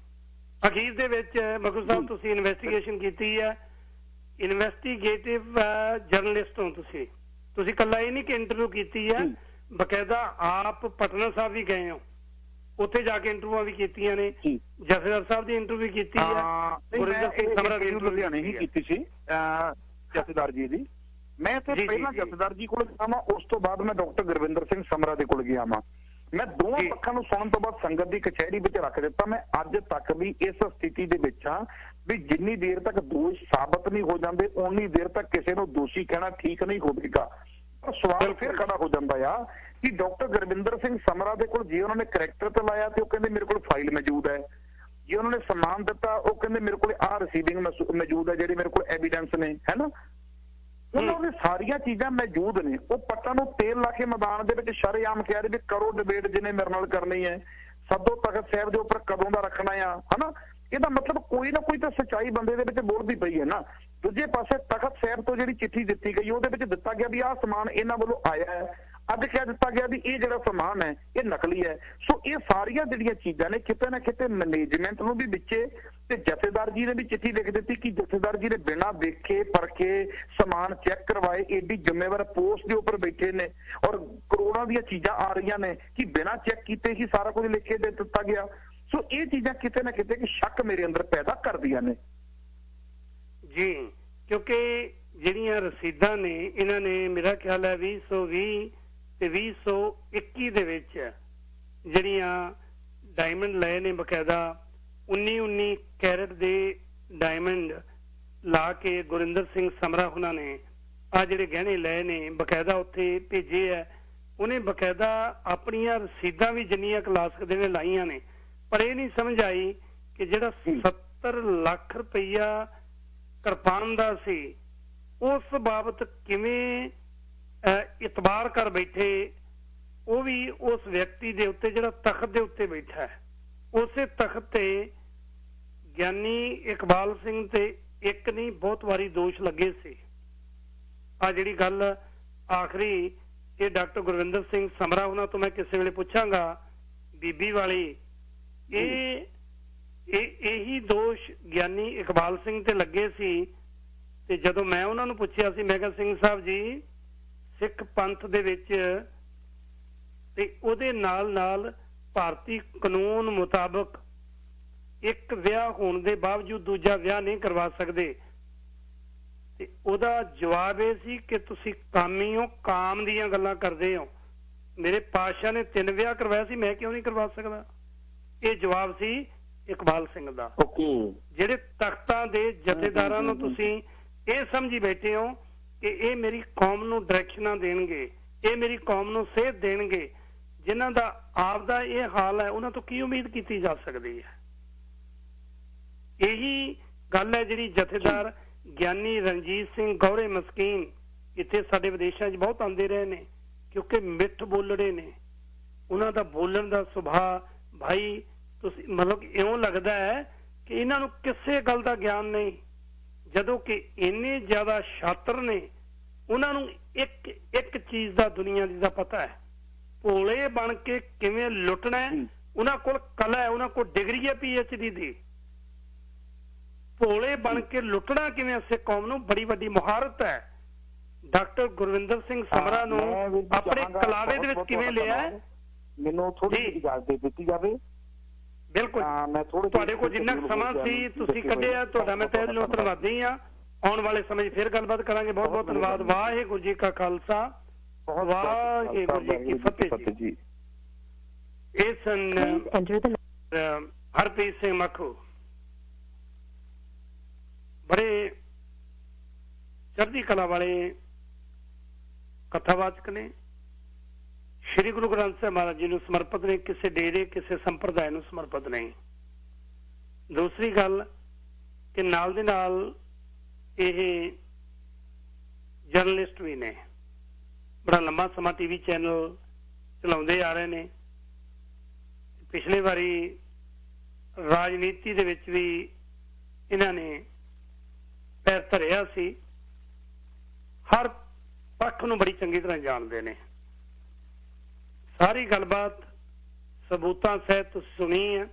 ਅਖੀਰ ਦੇ ਵਿੱਚ ਮਖੂ ਸਾਹਿਬ ਤੁਸੀਂ ਇਨਵੈਸਟੀਗੇਸ਼ਨ ਕੀਤੀ ਹੈ, ਇਨਵੈਸਟੀਗੇਟਿਵ ਜਰਨਲਿਸਟ ਹੋ ਤੁਸੀਂ ਇਕੱਲਾ ਇਹ ਨਹੀਂ ਕਿ ਇੰਟਰਵਿਊ ਕੀਤੀ ਹੈ, ਬਕਾਇਦਾ ਆਪ ਪਟਨਾ ਸਾਹਿਬ ਵੀ ਗਏ ਹੋ, ਉੱਥੇ ਜਾ ਕੇ ਇੰਟਰਵਿਊਆਂ ਵੀ ਕੀਤੀਆਂ ਨੇ, ਜਥੇਦਾਰ ਸਾਹਿਬ ਦੀ ਇੰਟਰਵਿਊ ਕੀਤੀ ਹੈ, ਗੁਰਿੰਦਰ ਸਿੰਘ ਸਮਰਾ ਦੀ ਇੰਟਰਵਿਊ ਨਹੀਂ ਕੀਤੀ ਸੀ ਜਥੇਦਾਰ ਜੀ ਦੀ। ਮੈਂ ਤੇ ਪਹਿਲਾਂ ਜਥੇਦਾਰ ਜੀ ਕੋਲ ਗਿਆ ਵਾਂ, ਉਸ ਤੋਂ ਬਾਅਦ ਮੈਂ ਡਾਕਟਰ ਗੁਰਵਿੰਦਰ ਸਿੰਘ ਸਮਰਾ ਦੇ ਕੋਲ ਗਿਆ ਵਾਂ। ਮੈਂ ਦੋਵਾਂ ਪੱਖਾਂ ਨੂੰ ਸੁਣਨ ਤੋਂ ਬਾਅਦ ਸੰਗਤ ਦੀ ਕਚਹਿਰੀ ਵਿੱਚ ਰੱਖ ਦਿੱਤਾ। ਮੈਂ ਅੱਜ ਤੱਕ ਵੀ ਇਸ ਸਥਿਤੀ ਦੇ ਵਿੱਚ ਹਾਂ ਵੀ ਜਿੰਨੀ ਦੇਰ ਤੱਕ ਦੋਸ਼ ਸਾਬਤ ਨਹੀਂ ਹੋ ਜਾਂਦੇ ਉਨੀ ਦੇਰ ਤੱਕ ਕਿਸੇ ਨੂੰ ਦੋਸ਼ੀ ਕਹਿਣਾ ਠੀਕ ਨਹੀਂ ਹੋਵੇਗਾ। ਪਰ ਸਵਾਲ ਫਿਰ ਖੜਾ ਹੋ ਜਾਂਦਾ ਆ ਕਿ ਡਾਕਟਰ ਗੁਰਵਿੰਦਰ ਸਿੰਘ ਸਮਰਾ ਦੇ ਕੋਲ ਜੇ ਉਹਨਾਂ ਨੇ ਕਰੈਕਟਰ ਤੇ ਲਾਇਆ ਤੇ ਉਹ ਕਹਿੰਦੇ ਮੇਰੇ ਕੋਲ ਫਾਈਲ ਮੌਜੂਦ ਹੈ, ਜੇ ਉਹਨਾਂ ਨੇ ਸਮਾਨ ਦਿੱਤਾ ਉਹ ਕਹਿੰਦੇ ਮੇਰੇ ਕੋਲ ਆਹ ਰਿਸੀਵਿੰਗ ਮੌਜੂਦ ਹੈ, ਜਿਹੜੇ ਮੇਰੇ ਕੋਲ ਐਵੀਡੈਂਸ ਨੇ, ਹੈ ਨਾ, ਉਹਨਾਂ ਦੇ ਸਾਰੀਆਂ ਚੀਜ਼ਾਂ ਮੌਜੂਦ ਨੇ। ਉਹ ਪੱਟਾਂ ਨੂੰ ਤੇਲ ਲਾ ਕੇ ਮੈਦਾਨ ਦੇ ਵਿੱਚ ਸ਼ਰੇਆਮ ਕਹਿ ਰਹੇ ਵੀ ਕਰੋ ਡਿਬੇਟ ਜਿਹਨੇ ਮੇਰੇ ਨਾਲ ਕਰਨੀ ਹੈ, ਸੱਦੋ ਤਖਤ ਸਾਹਿਬ ਦੇ ਉੱਪਰ ਕਦੋਂ ਦਾ ਰੱਖਣਾ ਆ, ਹਨਾ। ਇਹਦਾ ਮਤਲਬ ਕੋਈ ਨਾ ਕੋਈ ਤਾਂ ਸੱਚਾਈ ਬੰਦੇ ਦੇ ਵਿੱਚ ਬੋਲਦੀ ਪਈ ਹੈ ਨਾ। ਦੂਜੇ ਪਾਸੇ ਤਖਤ ਸਾਹਿਬ ਤੋਂ ਜਿਹੜੀ ਚਿੱਠੀ ਦਿੱਤੀ ਗਈ ਉਹਦੇ ਵਿੱਚ ਦਿੱਤਾ ਗਿਆ ਵੀ ਆਹ ਸਮਾਨ ਇਹਨਾਂ ਵੱਲੋਂ ਆਇਆ ਹੈ, ਅੱਜ ਕਹਿ ਦਿੱਤਾ ਗਿਆ ਵੀ ਇਹ ਜਿਹੜਾ ਸਮਾਨ ਹੈ ਇਹ ਨਕਲੀ ਹੈ। ਸੋ ਇਹ ਸਾਰੀਆਂ ਜਿਹੜੀਆਂ ਚੀਜ਼ਾਂ ਨੇ ਕਿਤੇ ਨਾ ਕਿਤੇ ਮੈਨੇਜਮੈਂਟ ਨੂੰ ਵੀ ਵਿੱਚੇ ਤੇ ਜਥੇਦਾਰ ਜੀ ਨੇ ਵੀ ਚਿੱਠੀ ਲਿਖ ਦਿੱਤੀ ਕਿ ਜਥੇਦਾਰ ਜੀ ਨੇ ਬਿਨਾਂ ਦੇਖੇ ਪਰਖੇ ਸਮਾਨ ਚੈੱਕ ਕਰਵਾਏ ਏਡੀ ਜ਼ਿੰਮੇਵਾਰ ਪੋਸਟ ਦੇ ਉੱਪਰ ਬੈਠੇ ਨੇ ਔਰ ਕਰੋੜਾਂ ਦੀਆਂ ਚੀਜ਼ਾਂ ਆ ਰਹੀਆਂ ਨੇ ਕਿ ਬਿਨਾਂ ਚੈੱਕ ਕੀਤੇ ਹੀ ਸਾਰਾ ਕੁਝ ਲਿਖ ਕੇ ਦੇ ਦਿੱਤਾ ਗਿਆ। ਸੋ ਇਹ ਚੀਜ਼ਾਂ ਕਿਤੇ ਨਾ ਕਿਤੇ ਕਿ ਸ਼ੱਕ ਮੇਰੇ ਅੰਦਰ ਪੈਦਾ ਕਰਦੀਆਂ ਨੇ ਜੀ, ਕਿਉਂਕਿ ਜਿਹੜੀਆਂ ਰਸੀਦਾਂ ਨੇ ਇਹਨਾਂ ਨੇ ਮੇਰਾ ਖਿਆਲ ਹੈ 2020 ਤੇ 2021 ਦੇ ਵਿੱਚ ਜਿਹੜੀਆਂ ਡਾਇਮੰਡ ਲਏ ਨੇ, ਬਕਾਇਦਾ 19 ਕੈਰਟ ਦੇ ਡਾਇਮੰਡ ਲਾ ਕੇ ਗੁਰਿੰਦਰ ਸਿੰਘ ਸਮਰਾ ਉਹਨਾਂ ਨੇ ਆ ਜਿਹੜੇ ਗਹਿਣੇ ਲਏ ਨੇ ਬਕਾਇਦਾ ਉੱਥੇ ਭੇਜੇ ਹੈ। ਉਹਨੇ ਬਕਾਇਦਾ ਆਪਣੀਆਂ ਰਸੀਦਾਂ ਵੀ ਜਿੰਨੀਆਂ ਲਾ ਸਕਦੇ ਨੇ ਲਾਈਆਂ ਨੇ, ਪਰ ਇਹ ਨਹੀਂ ਸਮਝ ਆਈ ਕਿ ਜਿਹੜਾ 70 ਲੱਖ ਰੁਪਈਆ ਕਿਰਪਾਨ ਦਾ ਸੀ ਉਸ ਬਾਬਤ ਕਿਵੇਂ ਇਤਬਾਰ ਕਰ ਬੈਠੇ, ਉਹ ਵੀ ਉਸ ਵਿਅਕਤੀ ਦੇ ਉੱਤੇ ਜਿਹੜਾ ਤਖਤ ਦੇ ਉੱਤੇ ਬੈਠਾ ਹੈ। ਉਸੇ ਤਖਤ ਤੇ ਗਿਆਨੀ ਇਕਬਾਲ ਸਿੰਘ ਤੇ ਇੱਕ ਨਹੀਂ ਬਹੁਤ ਵਾਰੀ ਦੋਸ਼ ਲੱਗੇ ਸੀ। ਆ ਜਿਹੜੀ ਗੱਲ ਆਖਰੀ ਇਹ ਡਾਕਟਰ ਗੁਰਵਿੰਦਰ ਸਿੰਘ ਸਮਰਾ ਉਹਨਾਂ ਤੋਂ ਮੈਂ ਕਿਸੇ ਵੇਲੇ ਪੁੱਛਾਂਗਾ ਬੀਬੀ ਵਾਲੀ, ਇਹੀ ਦੋਸ਼ ਗਿਆਨੀ ਇਕਬਾਲ ਸਿੰਘ ਤੇ ਲੱਗੇ ਸੀ। ਤੇ ਜਦੋਂ ਮੈਂ ਉਹਨਾਂ ਨੂੰ ਪੁੱਛਿਆ ਸੀ, ਮੈਂ ਕਿਹਾ ਸਿੰਘ ਸਾਹਿਬ ਜੀ ਸਿੱਖ ਪੰਥ ਦੇ ਵਿੱਚ ਤੇ ਉਹਦੇ ਨਾਲ ਭਾਰਤੀ ਕਾਨੂੰਨ ਮੁਤਾਬਕ ਇੱਕ ਵਿਆਹ ਹੋਣ ਦੇ ਬਾਵਜੂਦ ਦੂਜਾ ਵਿਆਹ ਨਹੀਂ ਕਰਵਾ ਸਕਦੇ। ਤੇ ਉਹਦਾ ਜਵਾਬ ਇਹ ਸੀ ਕਿ ਤੁਸੀਂ ਕਾਮੀ ਹੋ, ਕਾਮ ਦੀਆਂ ਗੱਲਾਂ ਕਰਦੇ ਹੋ। ਮੇਰੇ ਪਾਤਸ਼ਾਹ ਨੇ 3 ਵਿਆਹ ਕਰਵਾਇਆ ਸੀ, ਮੈਂ ਕਿਉਂ ਨਹੀਂ ਕਰਵਾ ਸਕਦਾ? ਇਹ ਜਵਾਬ ਸੀ ਇਕਬਾਲ ਸਿੰਘ ਦਾ। ਜਿਹੜੇ ਤਖਤਾਂ ਦੇ ਜਥੇਦਾਰਾਂ ਨੂੰ ਤੁਸੀਂ ਇਹ ਸਮਝੀ ਬੈਠੇ ਹੋ ਕਿ ਇਹ ਮੇਰੀ ਕੌਮ ਨੂੰ ਡਾਇਰੈਕਸ਼ਨਾਂ ਦੇਣਗੇ, ਇਹ ਮੇਰੀ ਕੌਮ ਨੂੰ ਸੇਧ ਦੇਣਗੇ, ਜਿਨ੍ਹਾਂ ਦਾ ਆਪ ਦਾ ਇਹ ਹਾਲ ਹੈ, ਉਹਨਾਂ ਤੋਂ ਕੀ ਉਮੀਦ ਕੀਤੀ ਜਾ ਸਕਦੀ ਹੈ? ਇਹੀ ਗੱਲ ਹੈ ਜਿਹੜੀ ਜਥੇਦਾਰ ਗਿਆਨੀ ਰਣਜੀਤ ਸਿੰਘ ਗੌਰੇ ਮਸਕੀਨ ਇੱਥੇ ਸਾਡੇ ਵਿਦੇਸ਼ਾਂ 'ਚ ਬਹੁਤ ਆਉਂਦੇ ਰਹੇ ਨੇ, ਕਿਉਂਕਿ ਮਿੱਠ ਬੋਲੜੇ ਨੇ। ਉਹਨਾਂ ਦਾ ਬੋਲਣ ਦਾ ਸੁਭਾਅ ਭਾਈ ਤੁਸੀਂ ਮਤਲਬ ਇਉਂ ਲੱਗਦਾ ਹੈ ਕਿ ਇਹਨਾਂ ਨੂੰ ਕਿਸੇ ਗੱਲ ਦਾ ਗਿਆਨ ਨਹੀਂ, ਜਦੋਂ ਕਿ ਇੰਨੇ ਜ਼ਿਆਦਾ ਸ਼ਾਤਰ ਨੇ। ਉਹਨਾਂ ਨੂੰ ਇੱਕ ਇੱਕ ਚੀਜ਼ ਦਾ ਦੁਨੀਆ ਦੀ ਦਾ ਪਤਾ ਹੈ, ਭੋਲੇ ਬਣ ਕੇ ਕਿਵੇਂ ਲੁੱਟਣਾ ਹੈ। ਉਹਨਾਂ ਕੋਲ ਕਲਾ ਹੈ, ਉਹਨਾਂ ਕੋਲ ਡਿਗਰੀ ਹੈ PhD ਦੀ। ਭੋਲੇ ਬਣ ਕੇ ਲੁੱਟਣਾ ਕਿਵੇਂ ਸਿੱਖ ਕੌਮ ਨੂੰ ਬੜੀ ਵੱਡੀ ਮੁਹਾਰਤ ਹੈ। ਡਾਕਟਰ ਗੁਰਵਿੰਦਰ ਸਿੰਘ ਸਮਰਾ ਨੂੰ ਆਪਣੇ ਕਲਾਵੇ ਦੇ ਵਿੱਚ ਕਿਵੇਂ ਲਿਆ? ਮੈਨੂੰ ਥੋੜੀ ਜਿਹੀ ਇਜਾਜ਼ਤ ਦੇ ਦਿੱਤੀ ਜਾਵੇ। ਬਿਲਕੁਲ, ਤੁਹਾਡੇ ਕੋਲ ਜਿੰਨਾ ਸਮਾਂ ਸੀ ਤੁਸੀਂ ਕੱਢਿਆ, ਤੁਹਾਡਾ ਮੈਂ ਤਹਿ ਦਿਲੋਂ ਧੰਨਵਾਦੀ ਹਾਂ। ਆਉਣ ਵਾਲੇ ਸਮੇਂ 'ਚ ਫਿਰ ਗੱਲਬਾਤ ਕਰਾਂਗੇ। ਬਹੁਤ ਬਹੁਤ ਧੰਨਵਾਦ। ਵਾਹਿਗੁਰੂ ਜੀ ਕਾ ਖਾਲਸਾ, ਵਾਹਿਗੁਰੂ ਜੀ ਕੀ ਫਤਿਹ ਜੀ। ਇਹ ਸਨ ਹਰਪ੍ਰੀਤ ਸਿੰਘ ਮੱਖੂ, ਬੜੇ ਚੜ੍ਹਦੀ ਕਲਾ ਵਾਲੇ ਕਥਾਵਾਚਕ ਨੇ। ਸ਼੍ਰੀ ਗੁਰੂ ਗ੍ਰੰਥ ਸਾਹਿਬ ਮਹਾਰਾਜ ਜੀ ਨੂੰ ਸਮਰਪਿਤ ਨੇ, ਕਿਸੇ ਡੇਰੇ ਕਿਸੇ ਸੰਪਰਦਾਇ ਨੂੰ ਸਮਰਪਿਤ ਨਹੀਂ। ਦੂਸਰੀ ਗੱਲ ਕਿ ਨਾਲ ਦੇ ਨਾਲ ਇਹ ਜਰਨਲਿਸਟ ਵੀ ਨੇ, ਬੜਾ ਲੰਬਾ ਸਮਾਂ TV ਚੈਨਲ ਚਲਾਉਂਦੇ ਆ ਰਹੇ ਨੇ। ਪਿਛਲੇ ਵਾਰੀ ਰਾਜਨੀਤੀ ਦੇ ਵਿੱਚ ਵੀ ਇਹਨਾਂ ਨੇ ਪੈਰ ਧਰਿਆ ਸੀ। ਹਰ ਪੱਖ ਨੂੰ ਬੜੀ ਚੰਗੀ ਤਰ੍ਹਾਂ ਜਾਣਦੇ ਨੇ। ਸਾਰੀ ਗੱਲਬਾਤ ਸਬੂਤਾਂ ਸਹਿਤ ਤੁਸੀਂ ਸੁਣੀ ਹੈ।